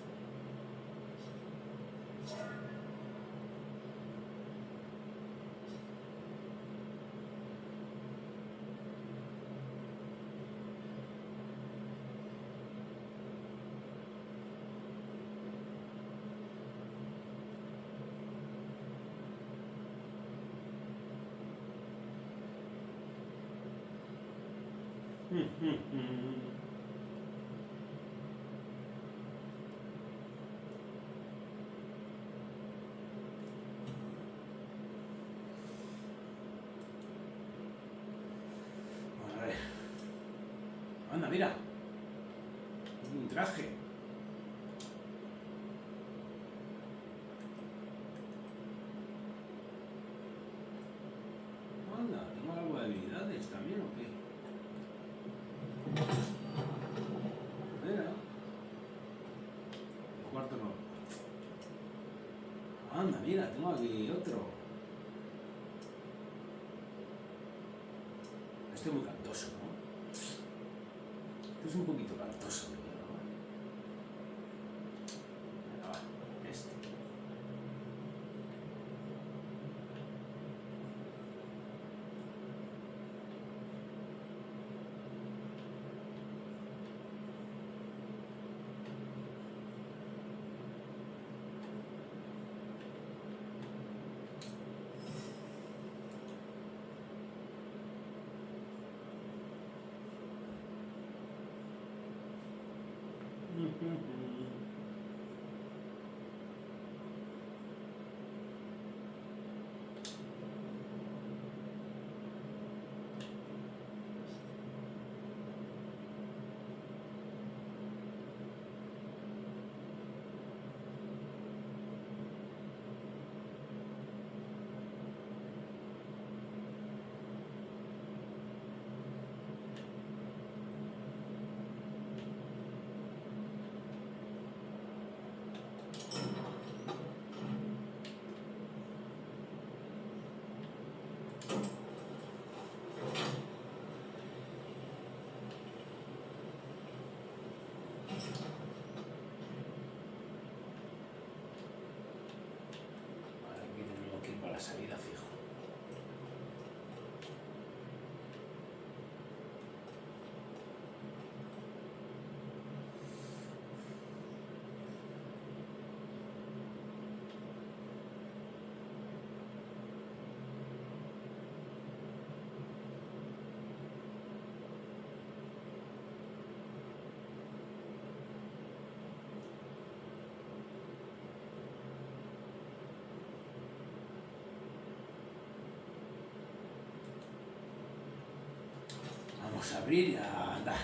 Vamos a ver. Anda, mira. Un traje. Anda, tengo algo de habilidades también, ¿o qué? Mira. El cuarto no. Anda, mira, tengo aquí otro. Este es muy cantoso, ¿no? Este es un poquito cantoso, ¿no? Venga, va, este. Vale, aquí tenemos que ir para la salida fijo. Vamos a abrir y a andar.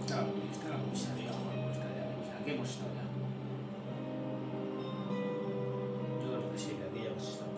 Está la comisaría o algo, está ya. Aquí hemos estado ya. Yo creo que sí, que aquí ya hemos estado.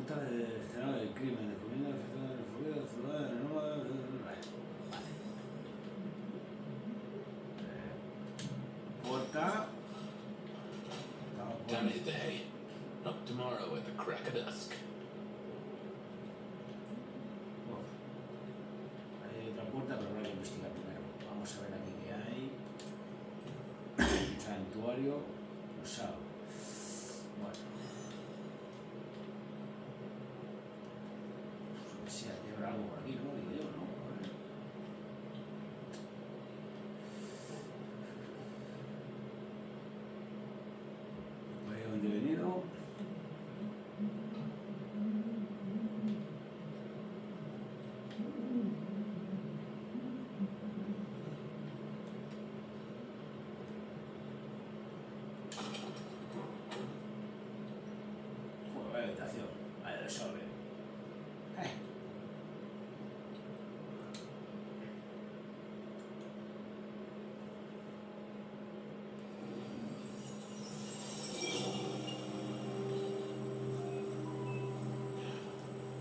Ruta del escenario del crimen, descubriendo el efecto del refugio de ciudad de nueva. Vale. Puerta. Time to hit the hay. Up tomorrow at the crack of dusk. Hay otra puerta, pero habrá que investigar primero. Vamos a ver aquí qué hay. Santuario usado. Bueno. Pues si aquí habrá algo por aquí, ¿no? Digo yo, ¿no? A ver. Por ahí donde he venido. Vaya habitación, vaya desorden.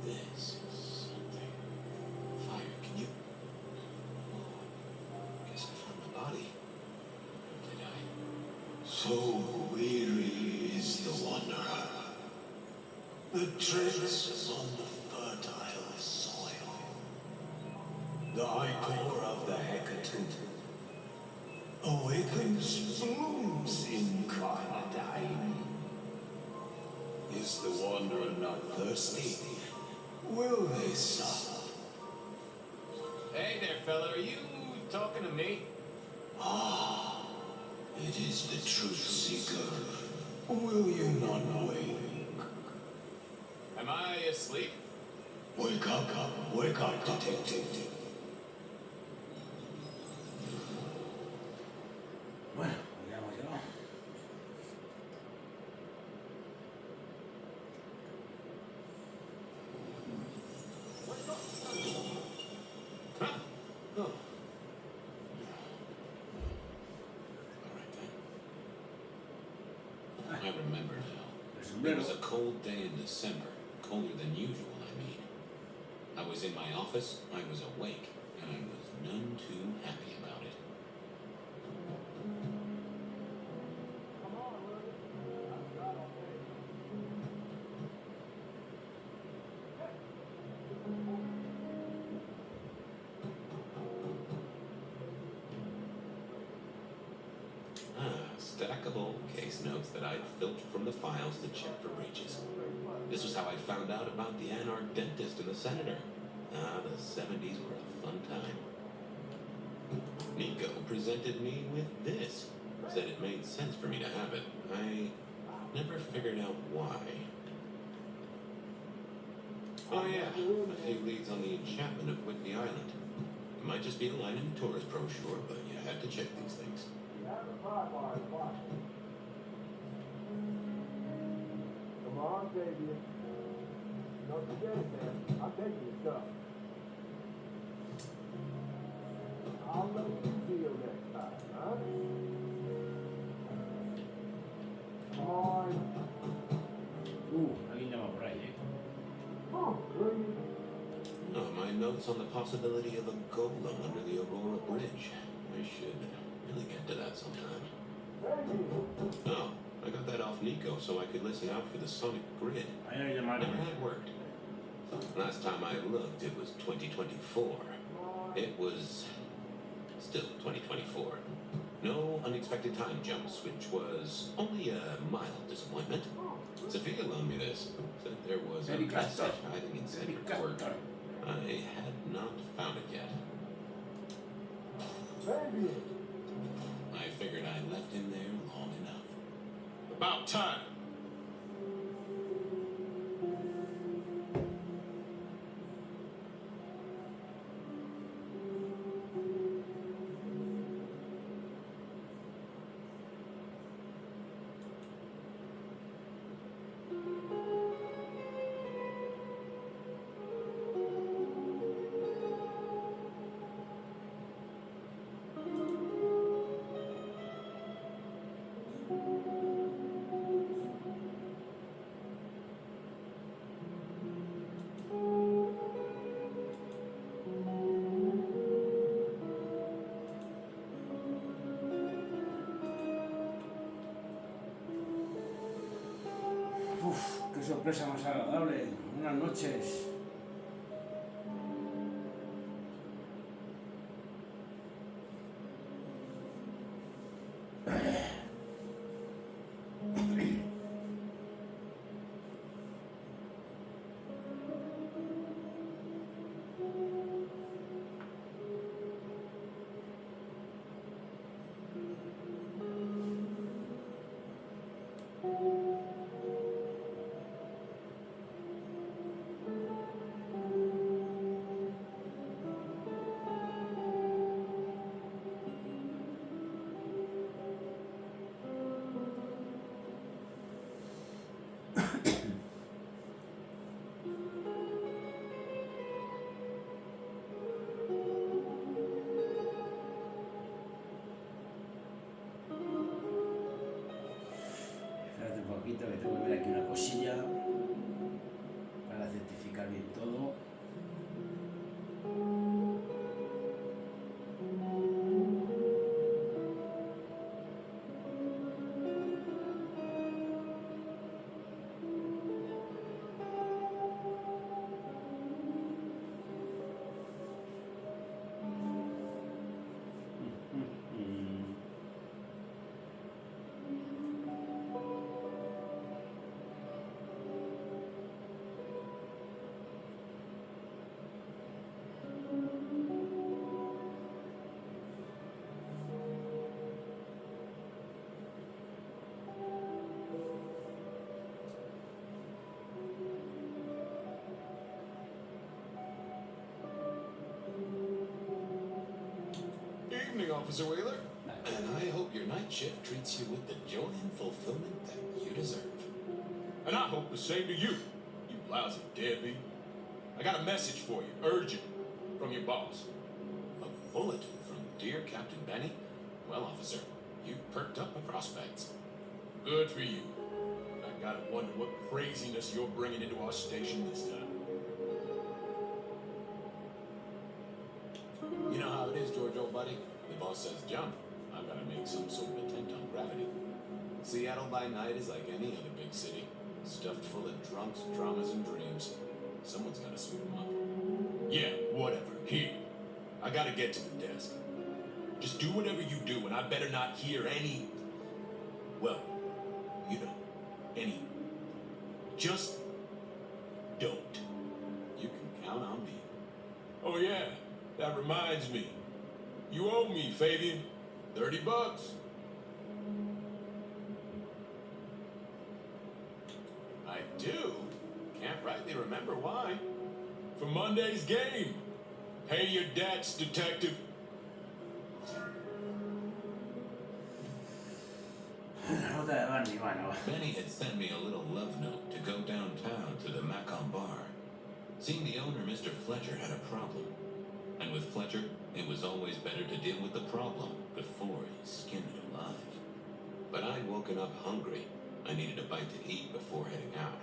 This is something. Fire, can you? Guess I found my body. Did I? So weary is the wanderer. The treads on the fertile soil. The ichor of the Hecate awakens blooms in Carnadine. Is the wanderer not thirsty? Will they sup? Hey there, fella. Are you talking to me? Ah, it is the truth seeker. Will you not wake? Am I asleep? Wake up, detective. Bueno, ya hemos llegado. Huh? Oh. All right then. I remember now. It was a cold day in December. Colder than usual, I mean. I was in my office, I was awake, and I was none too happy about it. Come on, William. I've got all day. Stack of old case notes that I'd filched from the files to check for breaches. This was how I found out about the anarch dentist and the senator. The 70s were a fun time. Nico presented me with this. Said it made sense for me to have it. I never figured out why. Oh yeah, a few leads on the enchantment of Whitney Island. It might just be a line in the tourist brochure, but you had to check these things. Come on, baby. Don't forget it, man. I'll take your stuff. I'll let you deal next time, huh? Come on. Alguien llama por ahí, ¿eh? Oh, please. Oh, my notes on the possibility of a golem under the Aurora Bridge. I should really get to that sometime. Oh, I got that off Nico so I could listen out for the sonic grid. Never had worked. Last time I looked, it was 2024. It was still 2024. No unexpected time jumps, which was only a mild disappointment. Sophia loaned me this. Said there was a message hiding inside her work. I had not found it yet. I figured I left him there long enough. About time. Uf, qué sorpresa más agradable. Buenas noches. Espérate un poquito que tengo que ver aquí una cosilla para certificar bien todo. Evening, Officer Wheeler. And I hope your night shift treats you with the joy and fulfillment that you deserve. And I hope the same to you, you lousy deadbeat. I got a message for you, urgent, from your boss. A bulletin from dear Captain Benny? Well, officer, you perked up my prospects. Good for you. I gotta wonder what craziness you're bringing into our station this time. You know how it is, George, old buddy. The boss says jump. I've got to make some sort of attempt on gravity. Seattle by night is like any other big city, stuffed full of drunks, dramas, and dreams. Someone's got to sweep them up. Yeah, whatever. Here. I gotta get to the desk. Just do whatever you do, and I better not hear any... Well, you know, any... Just don't. You can count on me. Oh yeah, that reminds me. You owe me, Fabian. $30. I do. Can't rightly remember why. For Monday's game. Pay your debts, detective. Nota de Barney, bueno. Benny had sent me a little love note to go downtown to the Macon bar. Seeing the owner, Mr. Fletcher, had a problem. And with Fletcher, it was always better to deal with the problem before he skinned it alive. But I'd woken up hungry. I needed a bite to eat before heading out.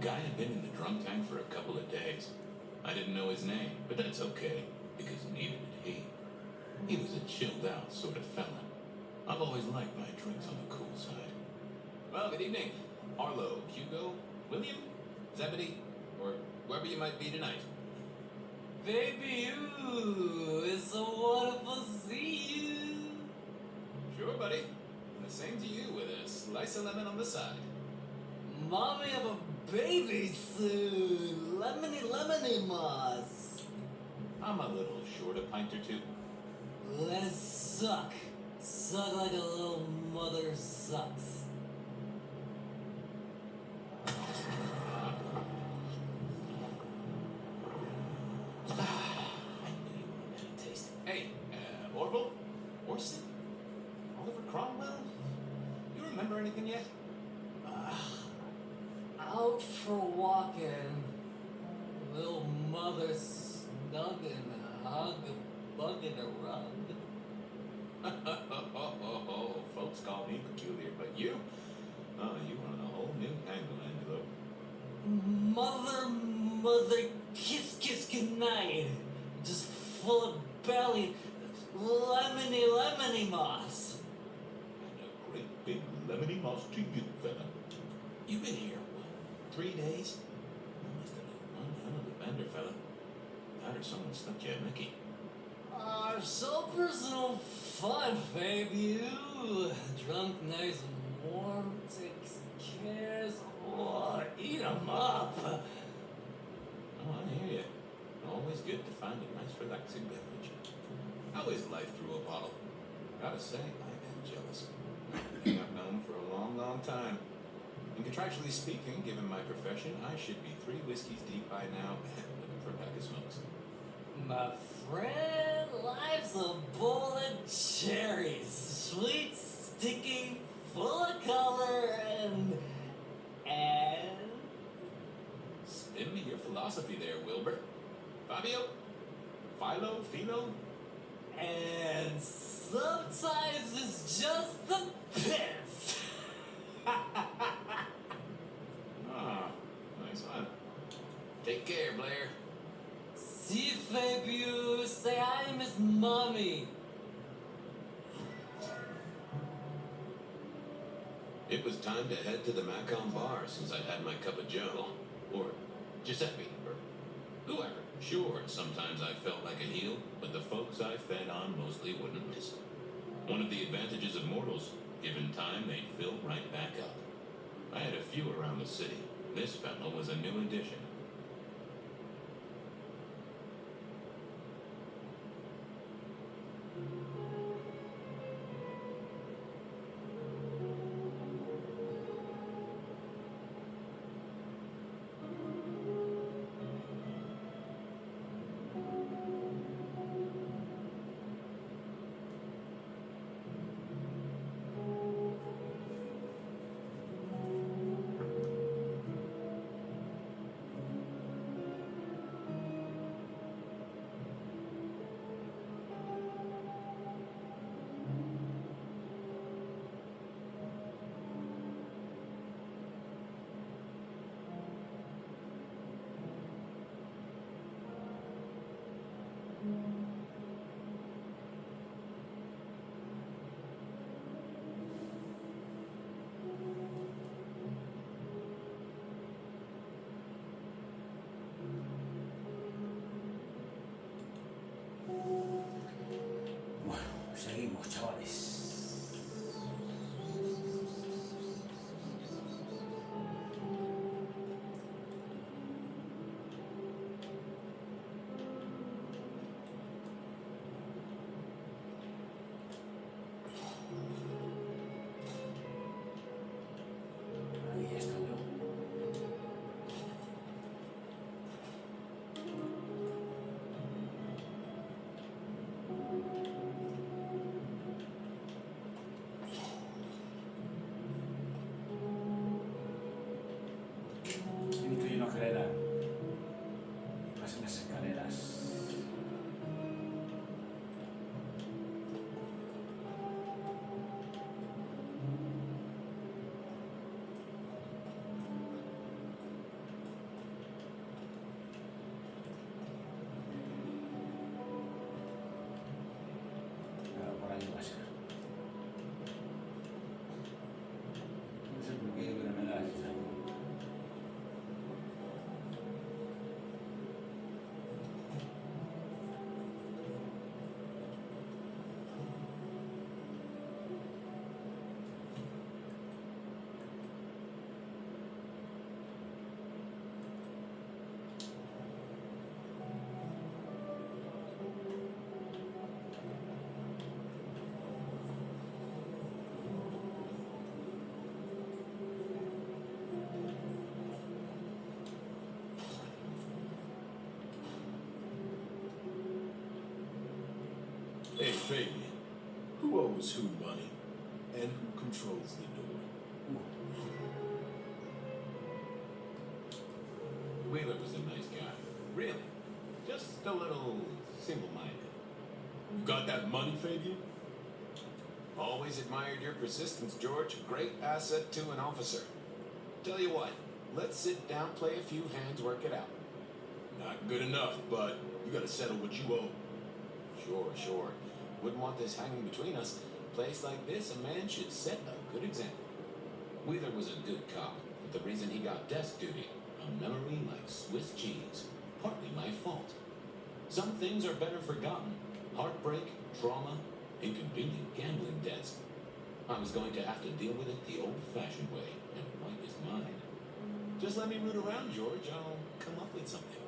Guy had been in the drunk tank for a couple of days. I didn't know his name, but that's okay, because neither did he. He was a chilled-out sort of felon. I've always liked my drinks on the cool side. Well, good evening. Arlo, Hugo, William, Zebedee, or wherever you might be tonight. Baby, you, it's so wonderful to see you. Sure, buddy. Same to you with a slice of lemon on the side. Mommy of a baby soon. Lemony moss. I'm a little short a pint or two. Let it suck. Suck like a little mother sucks. Hey, Orville? Orson? Oliver Cromwell? You remember anything yet? Out for walking. Little mother snugging, bugging around. Folks call me peculiar, but you? Oh, you run a whole new angle, Angelo. Mother, kiss goodnight. Just full of belly, lemony moss. And a great big lemony moss to you, fella. You've been here, what, 3 days? You must have been one hell of a bender, fella. That or someone stuck you a Mickey. So personal fun, babe. You drunk, nice and warm, takes cares. Oh, eat 'em up. Oh, I hear you. Always good to find a nice relaxing beverage. How is life through a bottle? Gotta say, I am jealous. Thing I've known for a long, long time. And contractually speaking, given my profession, I should be 3 whiskeys deep by now and looking for a pack of smokes. My friend, life's a bowl of cherries. Sweet, sticky, full of color, and... Spin me your philosophy there, Wilbur. Fabio? Philo? And sometimes it's just the piss. Ah, nice one. Take care, Blair. Si, Fabio, say hi to Miss Mommy. It was time to head to the Macon bar since I'd had my cup of Joe. Or Giuseppe, or whoever. Sure, sometimes I felt like a heel, but the folks I fed on mostly wouldn't miss it. One of the advantages of mortals, given time, they'd fill right back up. I had a few around the city. This fellow was a new addition. Bueno, seguimos, chavales. Ahí ya estoy yo. Hey, Fabian. Who owes who money? And who controls the door? Wheeler was a nice guy. Really. Just a little single-minded. You got that money, Fabian? Always admired your persistence, George. Great asset to an officer. Tell you what, let's sit down, play a few hands, work it out. Not good enough, but you gotta settle what you owe. Sure. Wouldn't want this hanging between us. Place like this, a man should set a good example. Wheeler was a good cop, but the reason he got desk duty, a memory like Swiss cheese, partly my fault. Some things are better forgotten. Heartbreak, trauma, inconvenient gambling debts. I was going to have to deal with it the old-fashioned way and wipe his mind. Just let me root around, George. I'll come up with something.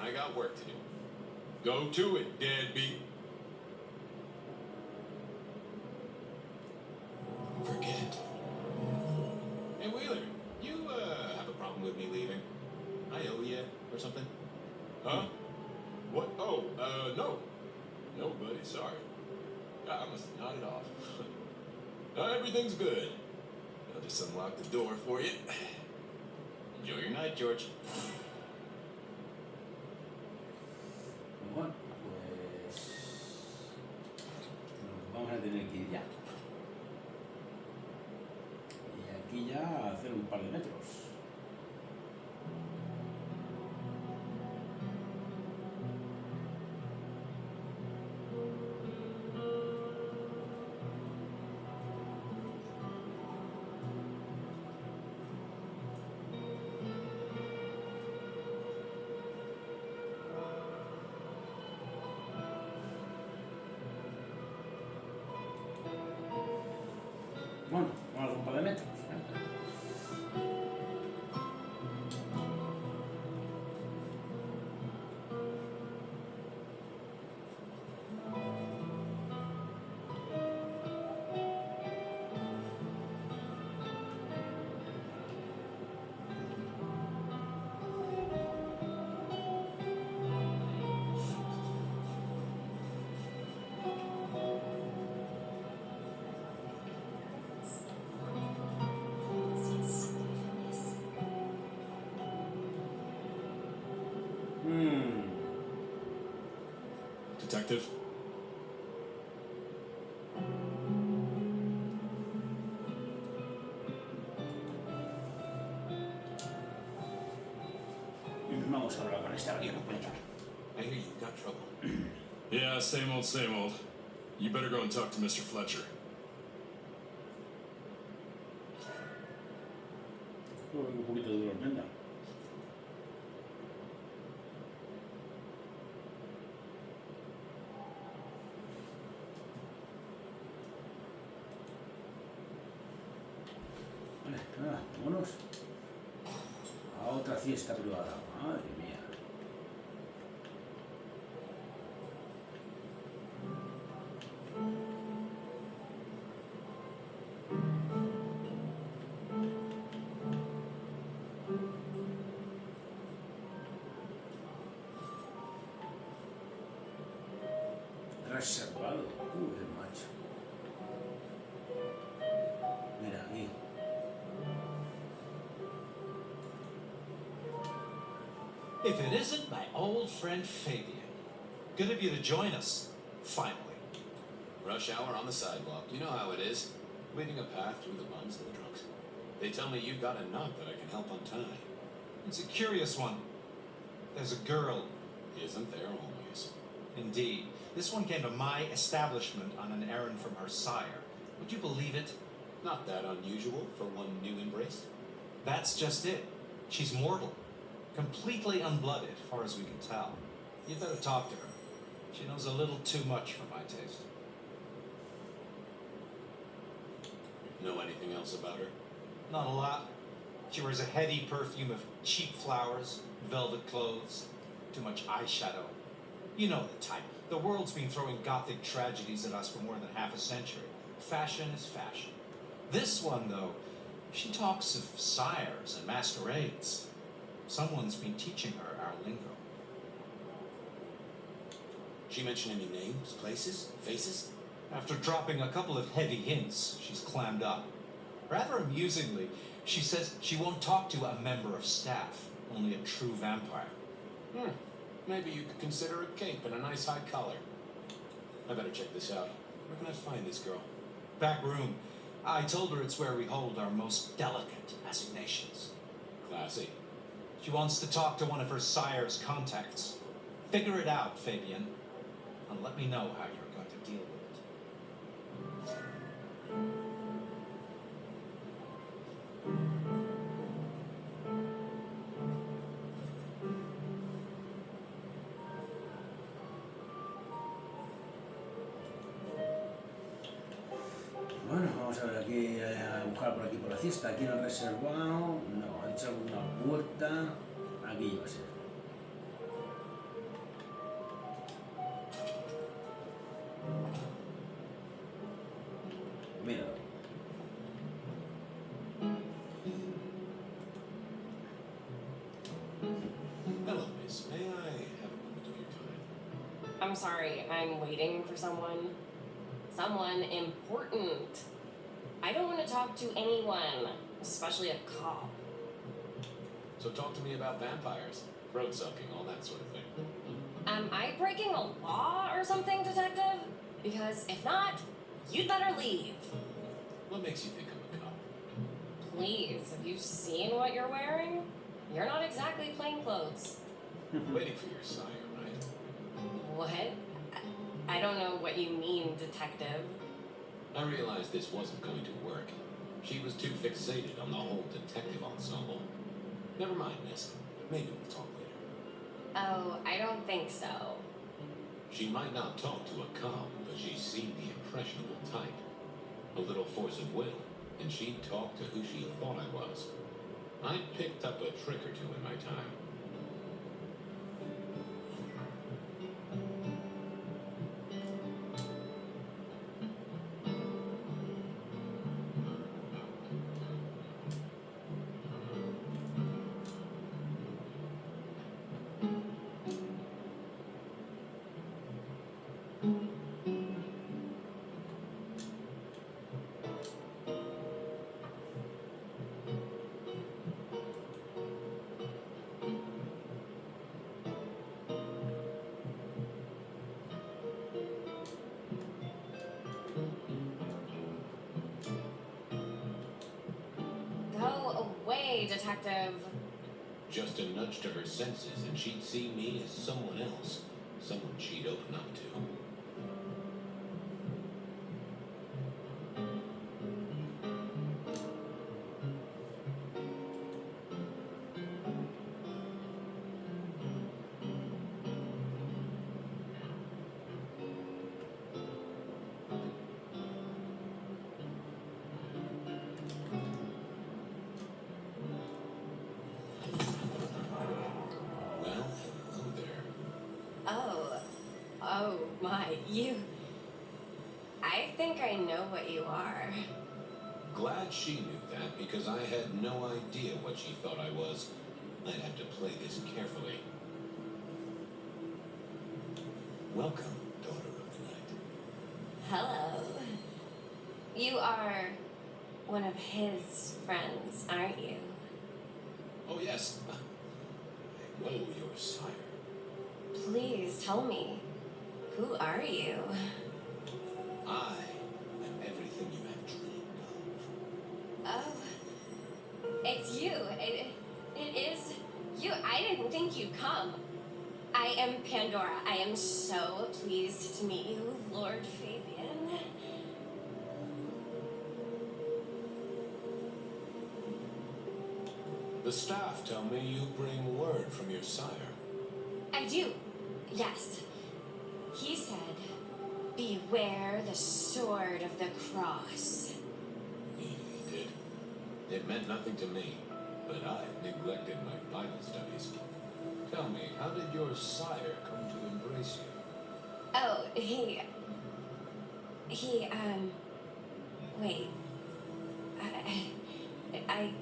I got work to do. Go to it, deadbeat. Forget. Hey, Wheeler, you, have a problem with me leaving? I owe you or something? Huh? What? Oh, no. No, buddy, sorry. I must have nodded off. Everything's good. I'll just unlock the door for you. Enjoy your night, George. Bueno, pues nos vamos a tener que ir ya. Y aquí ya hacer un par de metros. Bueno, vamos a hacer un par de metros. Detective? Vamos a hablar con este alguien, cuenta. I hear you've got trouble. Yeah, same old, same old. You better go and talk to Mr. Fletcher. Un poquito de dolor, venga. Vale, nada, vámonos a otra fiesta privada. Madre mía. Reservado. Macho. Mira, aquí. If it isn't my old friend Fabian. Good of you to join us, finally. Rush hour on the sidewalk. You know how it is. Leaving a path through the bumps of the drunks. They tell me you've got a knot that I can help untie. It's a curious one. There's a girl. Isn't there always? Indeed. This one came to my establishment on an errand from her sire. Would you believe it? Not that unusual for one new embrace. That's just it. She's mortal. Completely unblooded, as far as we can tell. You better talk to her. She knows a little too much for my taste. Know anything else about her? Not a lot. She wears a heady perfume of cheap flowers, velvet clothes, too much eyeshadow. You know the type. The world's been throwing gothic tragedies at us for more than half a century. Fashion is fashion. This one, though, she talks of sires and masquerades. Someone's been teaching her our lingo. She mention any names, places, faces? After dropping a couple of heavy hints, she's clammed up. Rather amusingly, she says she won't talk to a member of staff, only a true vampire. Maybe you could consider a cape and a nice high collar. I better check this out. Where can I find this girl? Back room. I told her it's where we hold our most delicate assignations. Classy. She wants to talk to one of her sire's contacts. Figure it out, Fabian, and let me know how you're going to deal with it. Bueno, vamos a ver aquí, a buscar por aquí por la fiesta. Aquí en el reservado, no, ha echado una puerta. Aquí va a ser. Mira. Hello, miss. May I have a moment of your time? I'm sorry, I'm waiting for someone. Someone important. I don't want to talk to anyone, especially a cop. So talk to me about vampires, throat sucking, all that sort of thing. Am I breaking a law or something, detective? Because if not, you'd better leave. What makes you think I'm a cop? Please, have you seen what you're wearing? You're not exactly plain clothes. Waiting for your sire, right? What? I don't know what you mean, detective. I realized this wasn't going to work. She was too fixated on the whole detective ensemble. Never mind, miss. Maybe we'll talk later. Oh, I don't think so. She might not talk to a cop, but she seemed the impressionable type. A little force of will, and she'd talk to who she thought I was. I picked up a trick or two in my time. Go away, detective. Just a nudge to her senses, and she'd see me as someone else. Someone she'd open up to. Well, hello there. Oh my, you... I think I know what you are. Glad she knew that, because I had no idea what she thought I was. I'd have to play this carefully. Welcome, daughter of the night. Hello. You are one of his friends, aren't you? Oh, yes. I know your sire. Please tell me, who are you? I am everything you have dreamed of. Oh, it's you. It is you. I didn't think you'd come. I am Pandora. I am so pleased to meet you, Lord Fabian. The staff tell me you bring word from your sire. I do, yes. He said, beware the sword of the cross. He did. It meant nothing to me, but I've neglected my Bible studies. Tell me, how did your sire come to embrace you? Oh, he, wait. I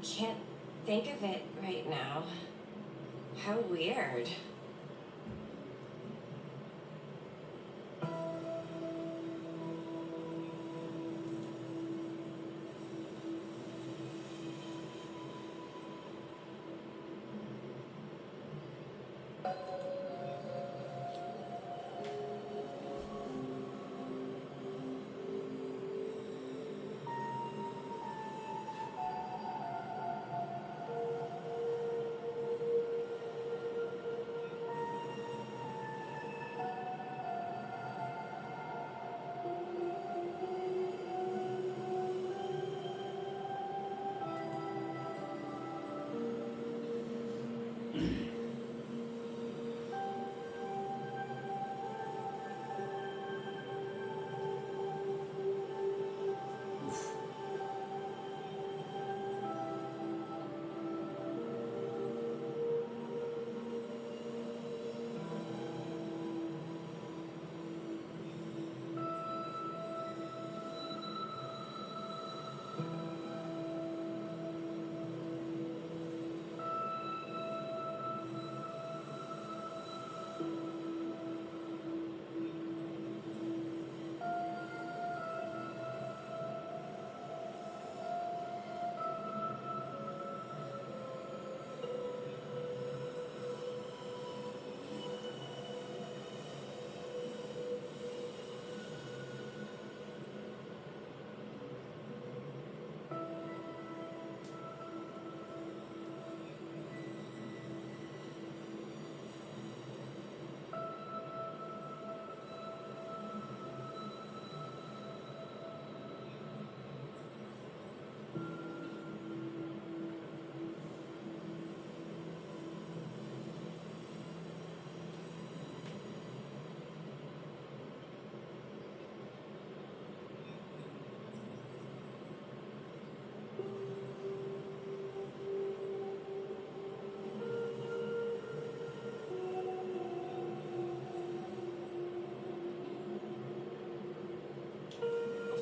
can't think of it right now. How weird.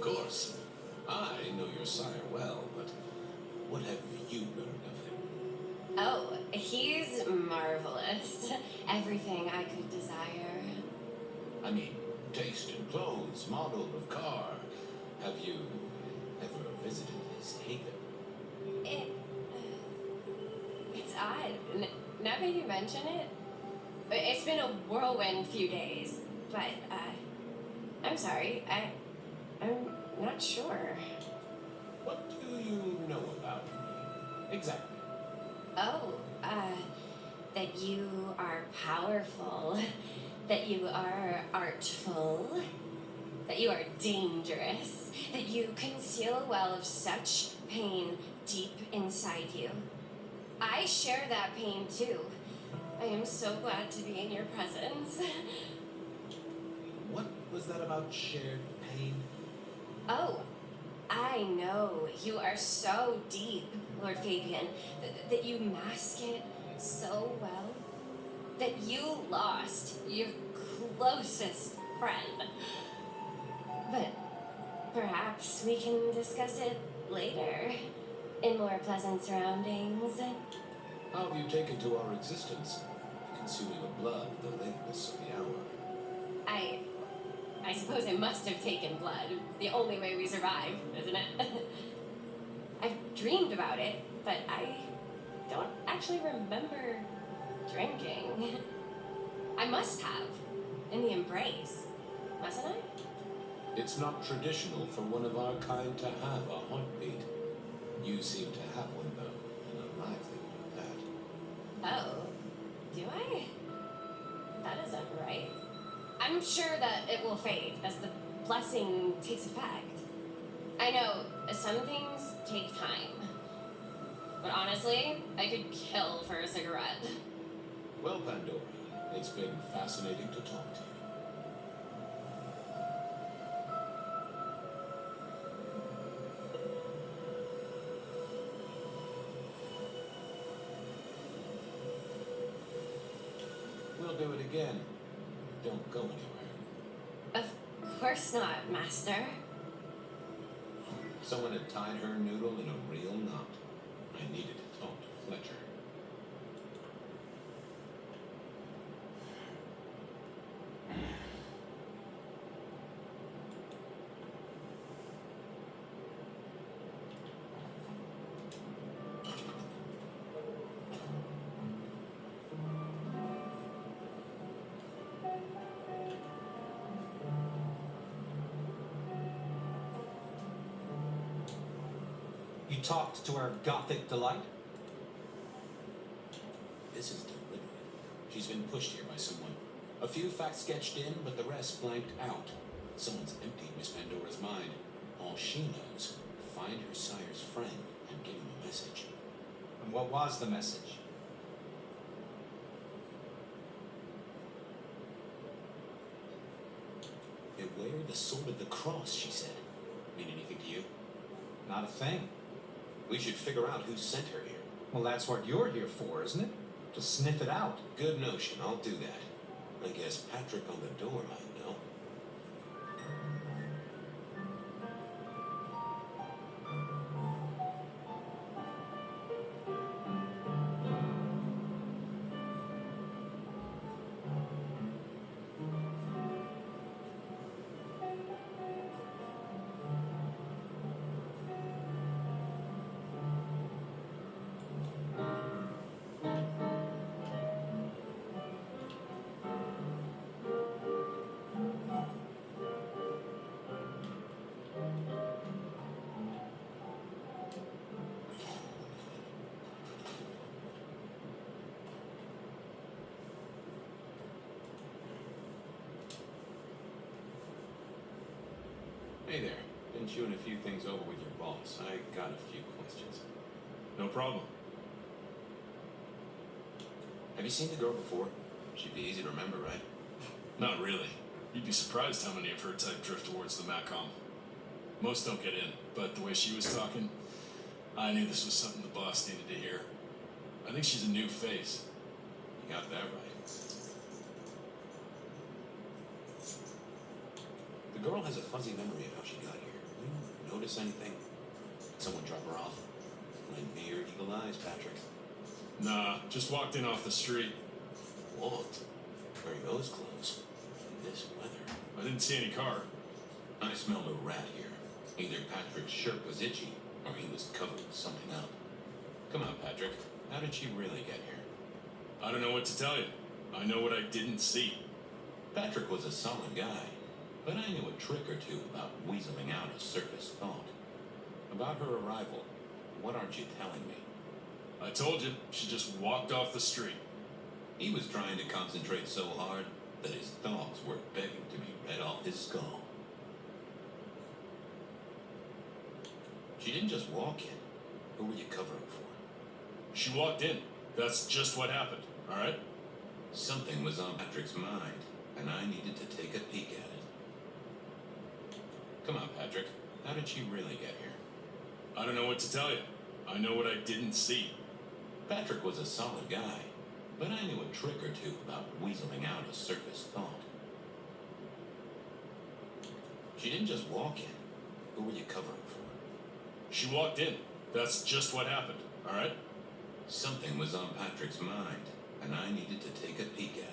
Of course. I know your sire well, but what have you learned of him? Oh, he's marvelous. Everything I could desire. I mean, taste in clothes, model of car. Have you ever visited his haven? It's odd. Now that you mention it, it's been a whirlwind few days. But, I'm sorry. I'm not sure. What do you know about me? Exactly. Oh, that you are powerful, that you are artful, that you are dangerous, that you conceal a well of such pain deep inside you. I share that pain too. I am so glad to be in your presence. What was that about shared pain? Oh, I know. You are so deep, Lord Fabian, that you mask it so well. That you lost your closest friend. But perhaps we can discuss it later, in more pleasant surroundings. How have you taken to our existence? Consuming of blood, the lateness of the hour. I suppose I must have taken blood. The only way we survive, isn't it? I've dreamed about it, but I don't actually remember drinking. I must have. In the embrace. Mustn't I? It's not traditional for one of our kind to have a heartbeat. You seem to have one, though, and a lively one at that. Oh. Do I? That isn't right. I'm sure that it will fade as the blessing takes effect. I know some things take time. But honestly, I could kill for a cigarette. Well, Pandora, it's been fascinating to talk to you. We'll do it again. Don't go anywhere. Of course not, Master. Someone had tied her noodle in a real knot. I needed to talk to Fletcher. You talked to our gothic delight? This is deliberate. She's been pushed here by someone. A few facts sketched in, but the rest blanked out. Someone's emptied Miss Pandora's mind. All she knows, find her sire's friend and give him a message. And what was the message? Beware the sword of the cross, she said. Mean anything to you? Not a thing. We should figure out who sent her here. Well, that's what you're here for, isn't it? To sniff it out. Good notion, I'll do that. I guess Patrick on the door might know. Hey there. Been chewing a few things over with your boss. I got a few questions. No problem. Have you seen the girl before? She'd be easy to remember, right? Not really. You'd be surprised how many of her type drift towards the Macom. Most don't get in, but the way she was talking, I knew this was something the boss needed to hear. I think she's a new face. You got that right. The The girl has a fuzzy memory of how she got here. You notice anything? Did someone drop her off? Lend me your eagle eyes, Patrick. Nah, just walked in off the street. Walked? Wearing those clothes? In this weather? I didn't see any car. I smelled a rat here. Either Patrick's shirt was itchy, or he was covered with something up. Come on, Patrick. How did she really get here? I don't know what to tell you. I know what I didn't see. Patrick was a solid guy, but I knew a trick or two about weaseling out a surface thought. About her arrival, what aren't you telling me? I told you, she just walked off the street. He was trying to concentrate so hard that his thoughts were begging to be read off his skull. She didn't just walk in. Who were you covering for? She walked in. That's just what happened, alright? Something was on Patrick's mind, and I needed to take a peek at it. Come on, Patrick. How did she really get here? I don't know what to tell you. I know what I didn't see. Patrick was a solid guy, but I knew a trick or two about weaseling out a surface thought. She didn't just walk in. Who were you covering for? She walked in. That's just what happened, alright? Something was on Patrick's mind, and I needed to take a peek at it.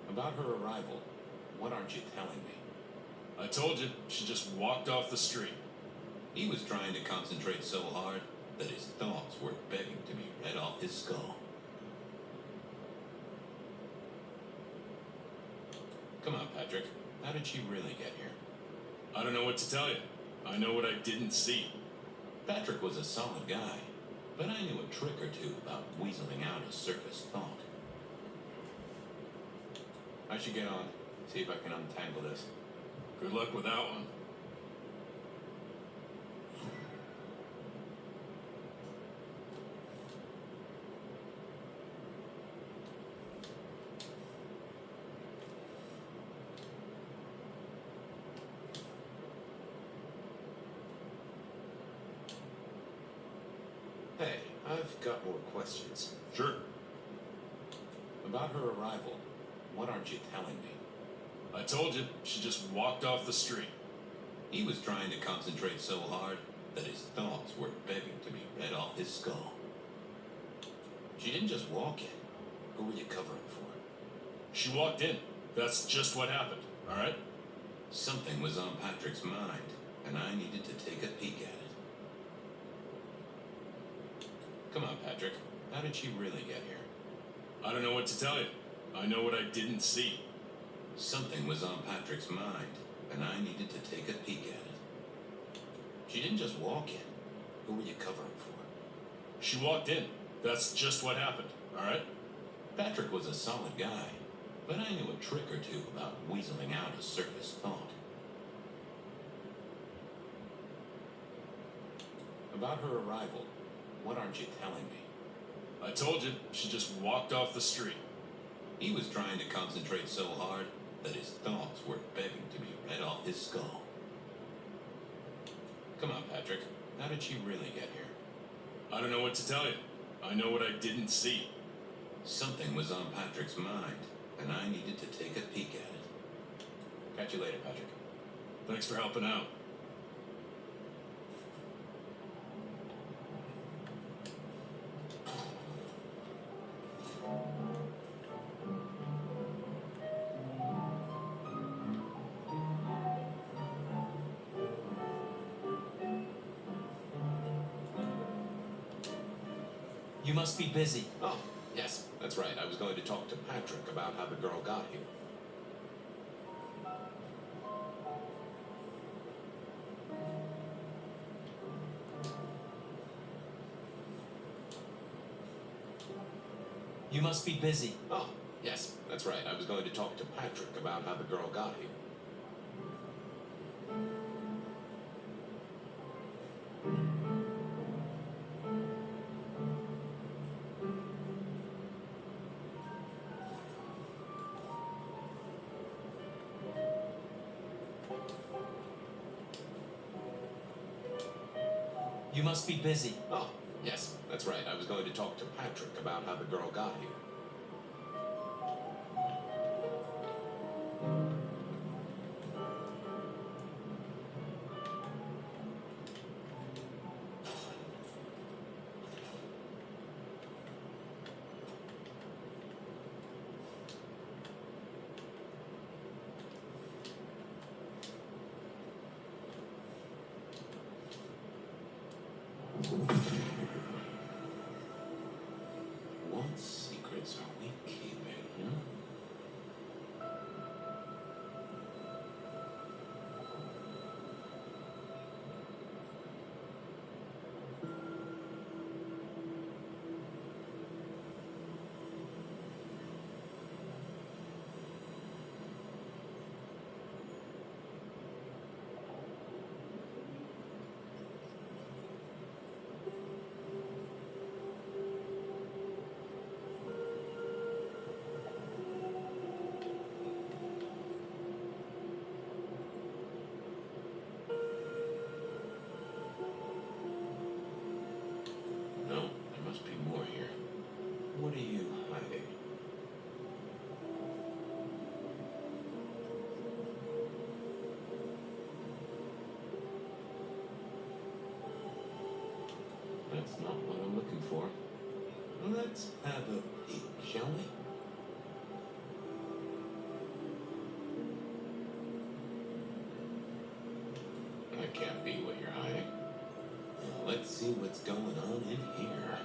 About her arrival, what aren't you telling me? I told you, she just walked off the street. He was trying to concentrate so hard that his thoughts were begging to be read off his skull. Come on, Patrick. How did she really get here? I don't know what to tell you. I know what I didn't see. Patrick was a solid guy, but I knew a trick or two about weaseling out a surface thought. I should get on, see if I can untangle this. Good luck with that one. Hey, I've got more questions. Sure. About her arrival, what aren't you telling me? I told you, she just walked off the street. He was trying to concentrate so hard that his thoughts were begging to be read off his skull. She didn't just walk in. Who were you covering for? She walked in. That's just what happened, alright? Something was on Patrick's mind, and I needed to take a peek at it. Come on, Patrick. How did she really get here? I don't know what to tell you. I know what I didn't see. Something was on Patrick's mind, and I needed to take a peek at it. She didn't just walk in. Who were you covering for? She walked in. That's just what happened, alright? Patrick was a solid guy, but I knew a trick or two about weaseling out a surface thought. About her arrival, what aren't you telling me? I told you, she just walked off the street. He was trying to concentrate so hard that his thoughts were begging to be read off his skull. Come on, Patrick. How did she really get here? I don't know what to tell you. I know what I didn't see. Something was on Patrick's mind, and I needed to take a peek at it. Catch you later, Patrick. Thanks for helping out. You must be busy. Oh, yes, that's right. I was going to talk to Patrick about how the girl got here. You must be busy. Oh, yes, that's right. I was going to talk to Patrick about how the girl got here. You must be busy. Oh, yes, that's right. I was going to talk to Patrick about how the girl got here. for. Let's have a peek, shall we? That can't be what you're hiding. Now, let's see what's going on in here.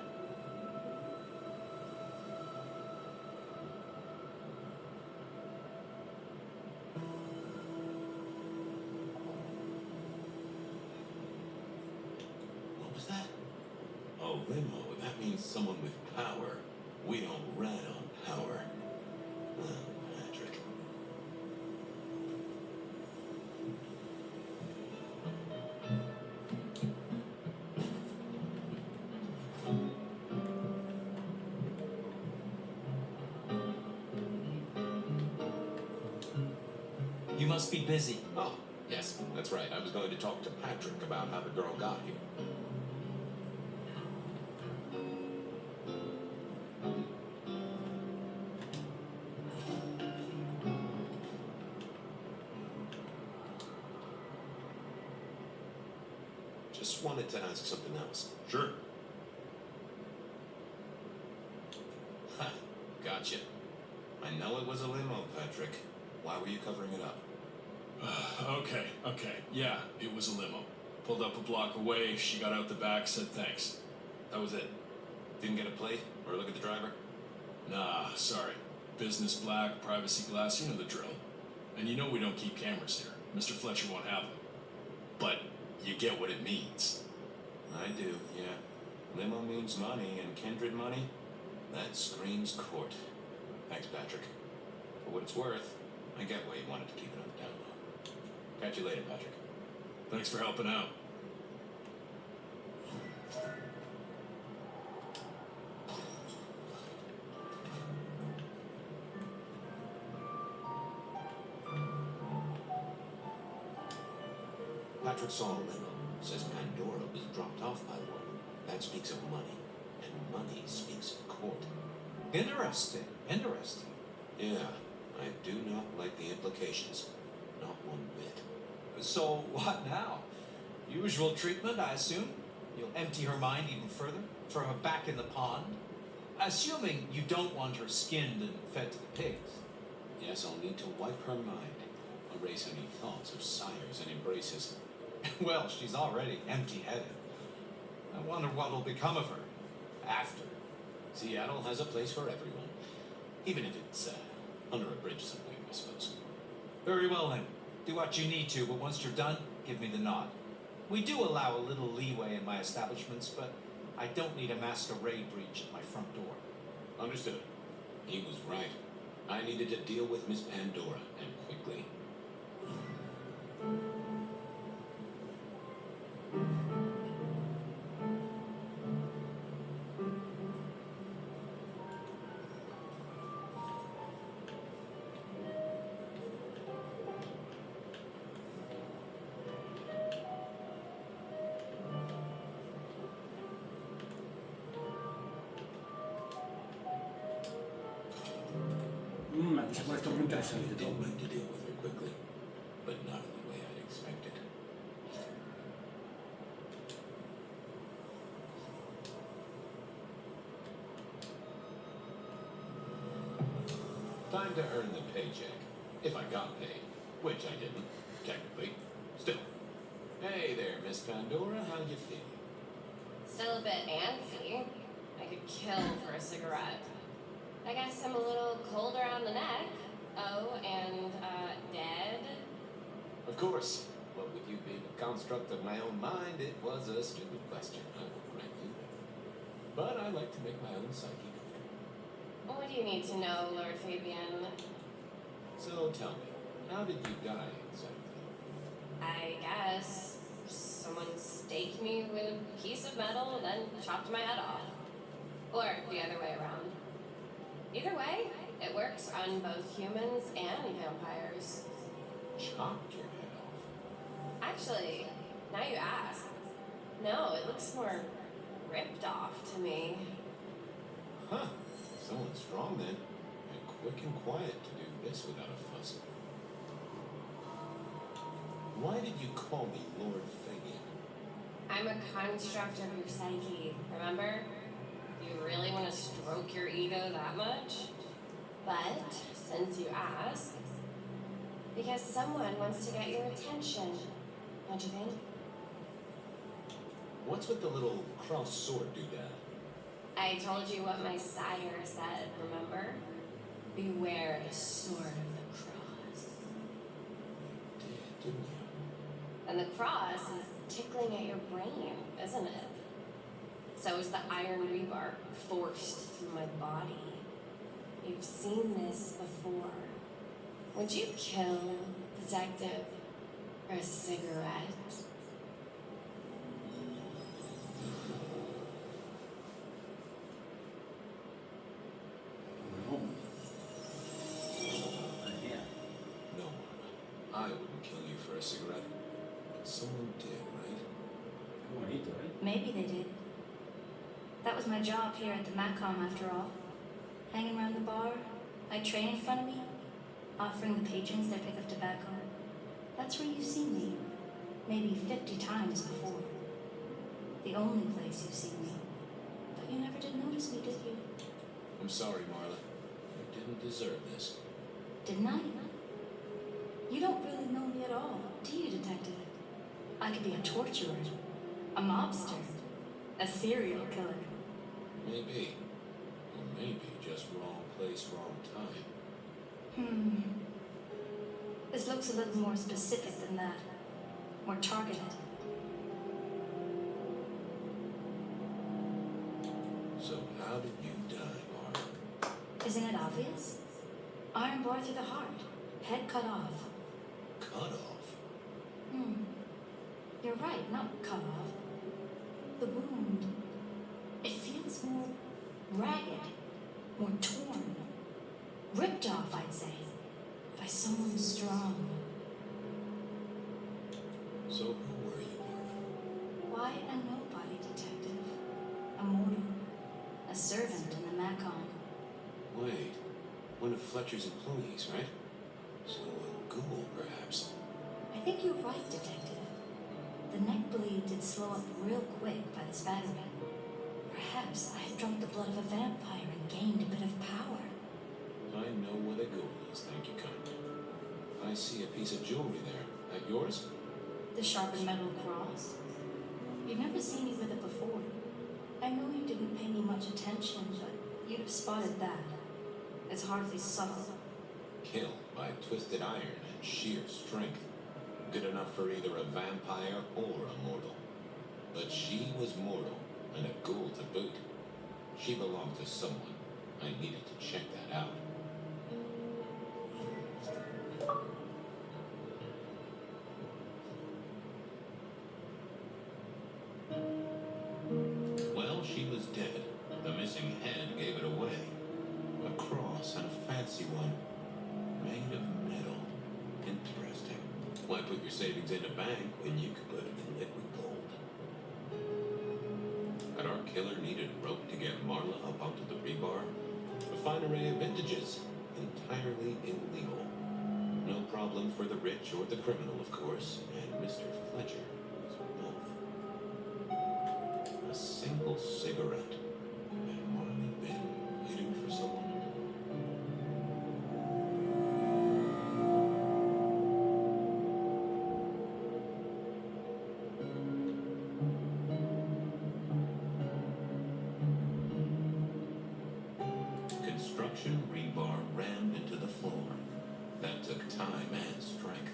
What was that? Oh, limo. That means someone with power. We don't rat on power. Oh, Patrick. You must be busy. Oh, yes, that's right. I was going to talk to Patrick about how the girl got here. Just wanted to ask something else. Sure. Ha, gotcha. I know it was a limo, Patrick. Why were you covering it up? Okay. Yeah, it was a limo. Pulled up a block away, she got out the back, said thanks. That was it. Didn't get a plate or look at the driver? Nah, sorry. Business black, privacy glass, you know the drill. And you know we don't keep cameras here. Mr. Fletcher won't have them. But you get what it means. I do, yeah. Limo means money, and kindred money? That screams court. Thanks, Patrick. For what it's worth, I get why you wanted to keep it on the down low. Catch you later, Patrick. Thanks for helping out. Patrick saw a limo. Says Pandora was dropped off by one. That speaks of money. And money speaks of court. Interesting. Yeah, I do not like the implications. Not one bit. So, what now? Usual treatment, I assume? You'll empty her mind even further? Throw her back in the pond? Assuming you don't want her skinned and fed to the pigs. Yes, I'll need to wipe her mind. Erase any thoughts of sires and embraces. Well, she's already empty-headed. I wonder what'll become of her after. Seattle has a place for everyone. Even if it's under a bridge somewhere, I suppose. Very well then. Do what you need to, but once you're done, give me the nod. We do allow a little leeway in my establishments, but I don't need a masquerade breach at my front door. Understood. He was right. I needed to deal with Miss Pandora, and quickly. Aquí se pone esto muy interesante todo. Did need to deal with her quickly, but not in the way I'd expected. Time to earn the paycheck. If I got paid, which I didn't, technically. Still. Hey there, Miss Pandora, how you feeling? Still a bit antsy. I could kill for a cigarette. I guess I'm a little cold around the neck. Oh, and, dead? Of course. What with you being a construct of my own mind, it was a stupid question, I will grant you. But I like to make my own psyche comfortable. What do you need to know, Lord Fabian? So tell me, how did you die exactly? I guess someone staked me with a piece of metal and then chopped my head off. Or the other way around. Either way, it works on both humans and vampires. Chopped your head off? Actually, now you ask. No, it looks more ripped off to me. Huh. Someone strong then. And quick and quiet to do this without a fuss. Why did you call me Lord Fabian? I'm a construct of your psyche, remember? You really want to stroke your ego that much? But since you ask, because someone wants to get your attention, don't you think? What's with the little cross sword doodad? I told you what my sire said, remember? Beware the sword of the cross. Didn't you? And the cross is tickling at your brain, isn't it? So is the iron rebar forced through my body. You've seen this before. Would you kill a detective for a cigarette? No. Yeah. No, Mama. I wouldn't kill you for a cigarette. But someone did, right? Qué bonito, ¿eh? Maybe they did. That was my job here at the Macom, after all. Hanging around the bar, my tray in front of me, offering the patrons their pick of tobacco. That's where you've seen me. Maybe 50 times before. The only place you've seen me. But you never did notice me, did you? I'm sorry, Marla. You didn't deserve this. Didn't I? You don't really know me at all, do you, Detective? I could be a torturer, a mobster, a serial killer. Maybe. Or maybe just wrong place, wrong time. This looks a little more specific than that. More targeted. So how did you die, Marla? Isn't it obvious? Iron bar through the heart. Head cut off. Cut off? You're right, not cut off. The wound. It feels more ragged. More torn. Ripped off, I'd say. By someone strong. So who were you, Marla? Why a nobody, Detective? A mortal. A servant in the Macon. Wait. One of Fletcher's employees, right? So a ghoul, perhaps. I think you're right, Detective. The neck bleed did slow up real quick by the spattering. Perhaps I had drunk the blood of a vampire and gained a bit of power. I know what a ghoul is, thank you kindly. I see a piece of jewelry there. That yours? The sharpened metal cross. You've never seen me with it before. I know you didn't pay me much attention, but you'd have spotted that. It's hardly subtle. Killed by twisted iron and sheer strength. Good enough for either a vampire or a mortal. But she was mortal, and a ghoul to boot. She belonged to someone. I needed to check that out. Well, she was dead. The missing head gave it away. A cross and a fancy one. Made of metal. Interesting. Why put your savings in a bank when you could put it in liquid gold? Had our killer needed rope to get Marla up onto the rebar? A fine array of vintages. Entirely illegal. No problem for the rich or the criminal, of course. And Mr. Fletcher was both. A single cigarette. Had Marla been hitting for someone? Construction rebar rammed into the floor. That took time and strength.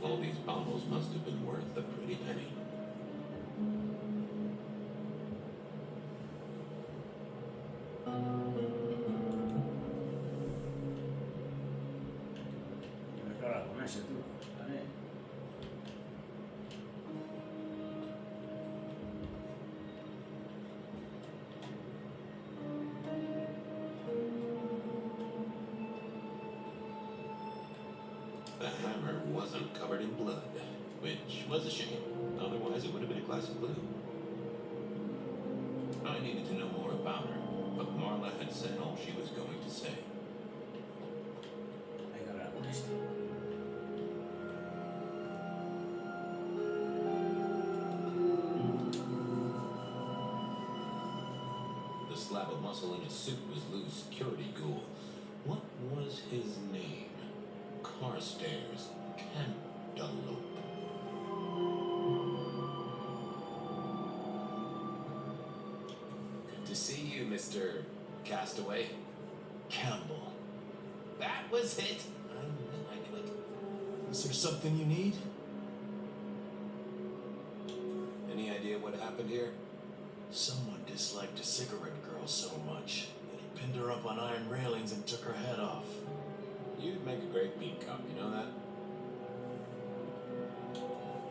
All these bottles must have been worth a pretty penny. Y me claro, con ese tú. ¿Vale? The hammer wasn't covered in blood, which was a shame. Otherwise, it would have been a classic clue. I needed to know more about her, but Marla had said all she was going to say. Hay que hablar con este. slab of muscle in a suit was Lou's security ghoul. What was his name? Carstairs. Cantaloupe. Good to see you, Mr. Castaway. Campbell. That was it. I knew it. Is there something you need? Any idea what happened here? Someone disliked a cigarette girl so much that he pinned her up on iron railings and took her head off. You'd make a great beat cop, you know that?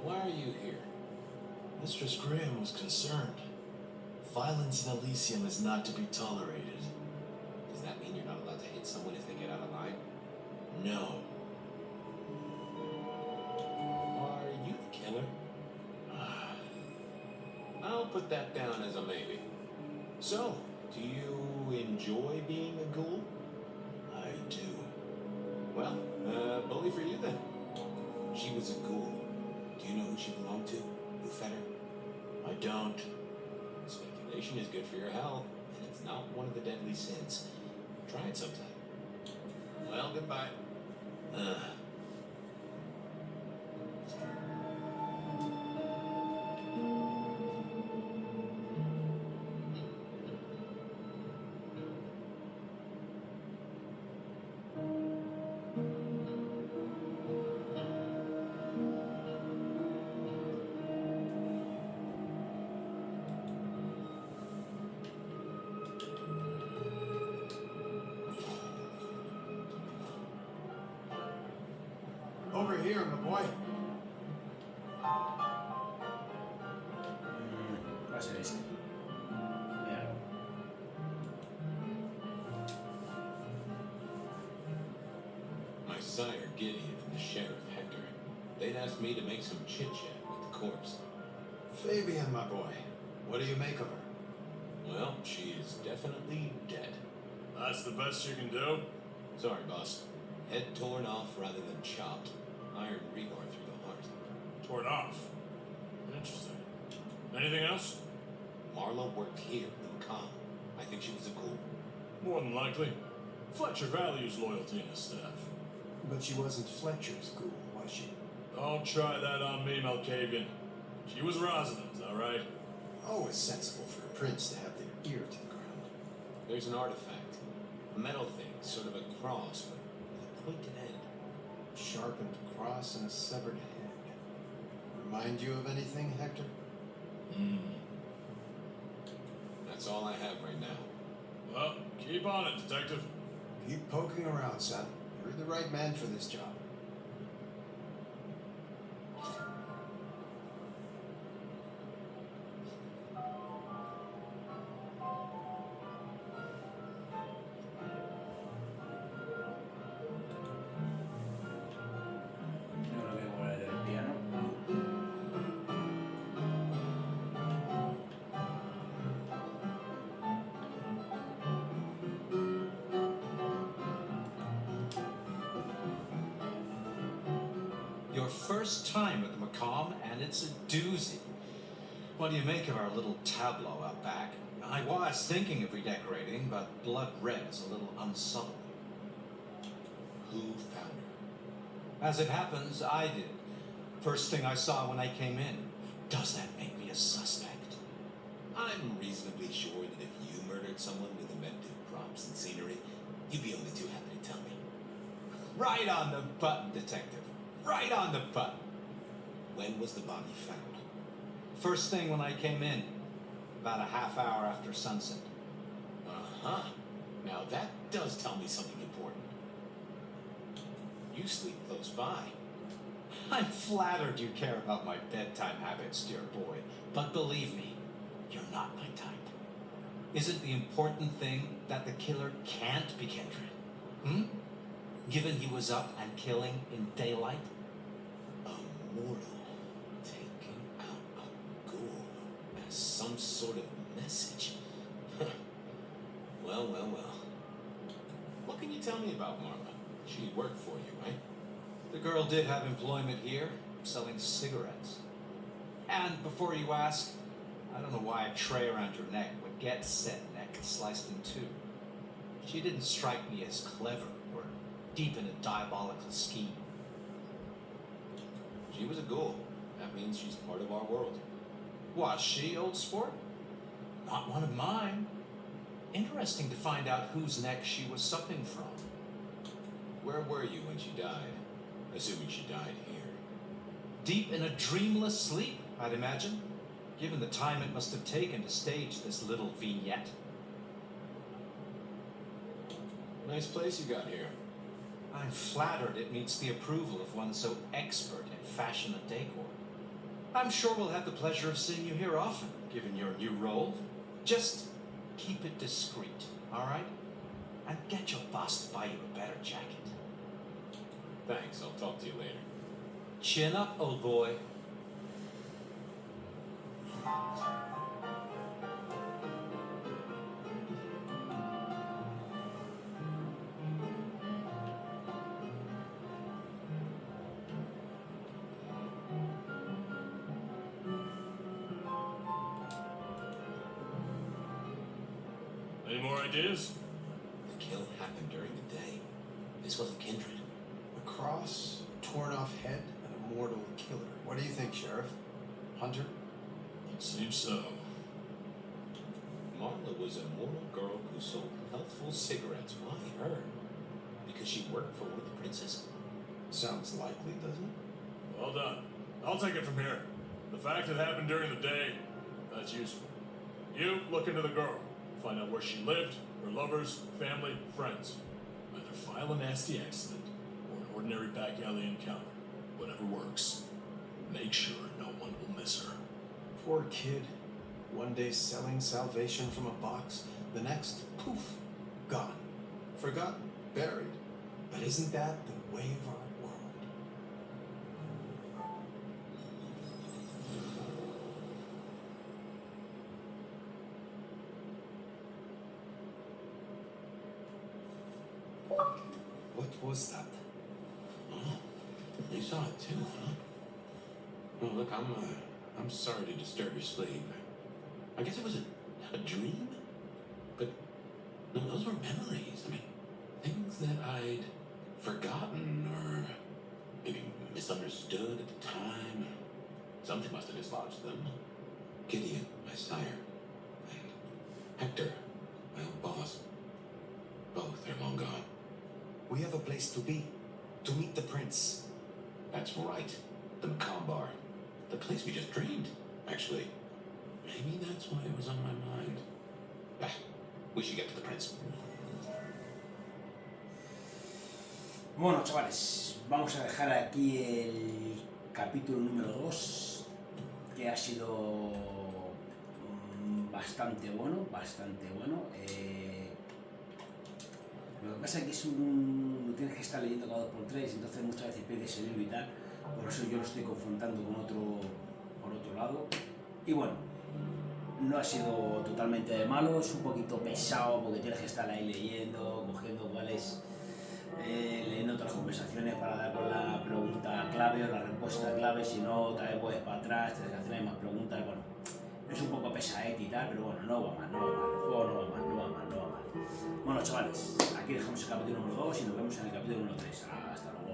Why are you here? Mistress Graham was concerned. Violence in Elysium is not to be tolerated. Does that mean you're not allowed to hit someone if they get out of line? No. Are you the killer? I'll put that down as a maybe. So, do you enjoy being a ghoul? I do. Well, bully for you then. She was a ghoul. Do you know who she belonged to? Who fed her? I don't. Speculation is good for your health, and it's not one of the deadly sins. Try it sometime. Well, goodbye. Over here, my boy. Va a ser este. Míralo. My sire, Gideon, and the sheriff, Hector, they'd asked me to make some chit-chat with the corpse. Fabian, my boy. What do you make of her? Well, she is definitely dead. That's the best you can do? Sorry, boss. Head torn off rather than chopped. Iron rebar through the heart. Torn off. Interesting. Anything else? Marla worked here in Com. I think she was a ghoul. More than likely. Fletcher values loyalty in his staff. But she wasn't Fletcher's ghoul, was she? Don't try that on me, Malkavian. She was Rosalind's, all right? Always sensible for a prince to have their ear to the ground. There's an artifact. A metal thing, sort of a cross, but with a pointed end. Sharpened cross and a severed head. Remind you of anything, Hector? That's all I have right now. Well, keep on it, detective. Keep poking around, son. You're the right man for this job. No lo veo con el del piano. Your first time at the Macomb, and it's a doozy. What do you make of our little tableau out back? I was thinking of redecorating, but blood red is a little unsubtle. Who found her? As it happens, I did. First thing I saw when I came in. Does that make me a suspect? I'm reasonably sure that if you murdered someone with inventive props and scenery, you'd be only too happy to tell me. Right on the button, detective. Right on the button. When was the body found? First thing when I came in. About a half hour after sunset. Uh-huh. Now that does tell me something important. You sleep close by. I'm flattered you care about my bedtime habits, dear boy. But believe me, you're not my type. Isn't the important thing that the killer can't be Kindred? Given he was up and killing in daylight? A mortal taking out a ghoul as some sort of message. Well. What can you tell me about Marla? She worked for you, right? The girl did have employment here, selling cigarettes. And before you ask, I don't know why a tray around your neck would get said neck. neck sliced in two. She didn't strike me as clever or deep in a diabolical scheme. She was a ghoul. That means she's part of our world. Was she, old sport? Not one of mine. Interesting to find out whose neck she was supping from. Where were you when she died? Assuming she died here. Deep in a dreamless sleep, I'd imagine, given the time it must have taken to stage this little vignette. Nice place you got here. I'm flattered it meets the approval of one so expert in fashion and decor. I'm sure we'll have the pleasure of seeing you here often, given your new role. Just keep it discreet, all right? And get your boss to buy you a better jacket. Thanks, I'll talk to you later. Chin up, old boy. Any more ideas? The kill happened during the day. This wasn't kindred. A cross, torn off head, and a mortal killer. What do you think, Sheriff? Hunter? It seems so. Marla was a mortal girl who sold healthful cigarettes. Why her? Because she worked for one of the princes? Sounds likely, doesn't it? Well done. I'll take it from here. The fact it happened during the day, that's useful. You look into the girl. Find out where she lived, her lovers, family, friends. Either file a nasty accident or an ordinary back alley encounter. Whatever works. Make sure no one will miss her. Poor kid. One day selling salvation from a box, the next, poof, gone. Forgotten, buried. But isn't that the way of our world? What was that? Oh, you saw it too, huh? Well, look, I'm sorry to disturb your sleep. I guess it was a dream? But, no, those were memories. I mean, things that I'd forgotten or maybe misunderstood at the time. Something must have dislodged them. Gideon, my sire, and Hector, my old boss. Both are long gone. We have a place to be, to meet the prince. That's right. The Macombar. The place we just dreamed, actually. Maybe that's why it was on my mind. Ah, we should get to the prince. Bueno, chavales, vamos a dejar aquí el capítulo número 2, que ha sido bastante bueno, bastante bueno. Lo que pasa es que es lo tienes que estar leyendo cada 2x3, entonces muchas veces pierdes el hilo y tal, por eso yo lo estoy confrontando con otro, por otro lado. Y bueno, no ha sido totalmente malo, es un poquito pesado porque tienes que estar ahí leyendo, cogiendo cuáles, leyendo otras conversaciones para dar con la pregunta clave o la respuesta clave, si no, otra vez vuelves para atrás, tienes que hacer más preguntas, bueno, es un poco pesadete y tal, pero bueno, no va mal, el juego no va mal, no va mal. Bueno, chavales, aquí dejamos el capítulo número 2 y nos vemos en el capítulo número 3. Hasta luego.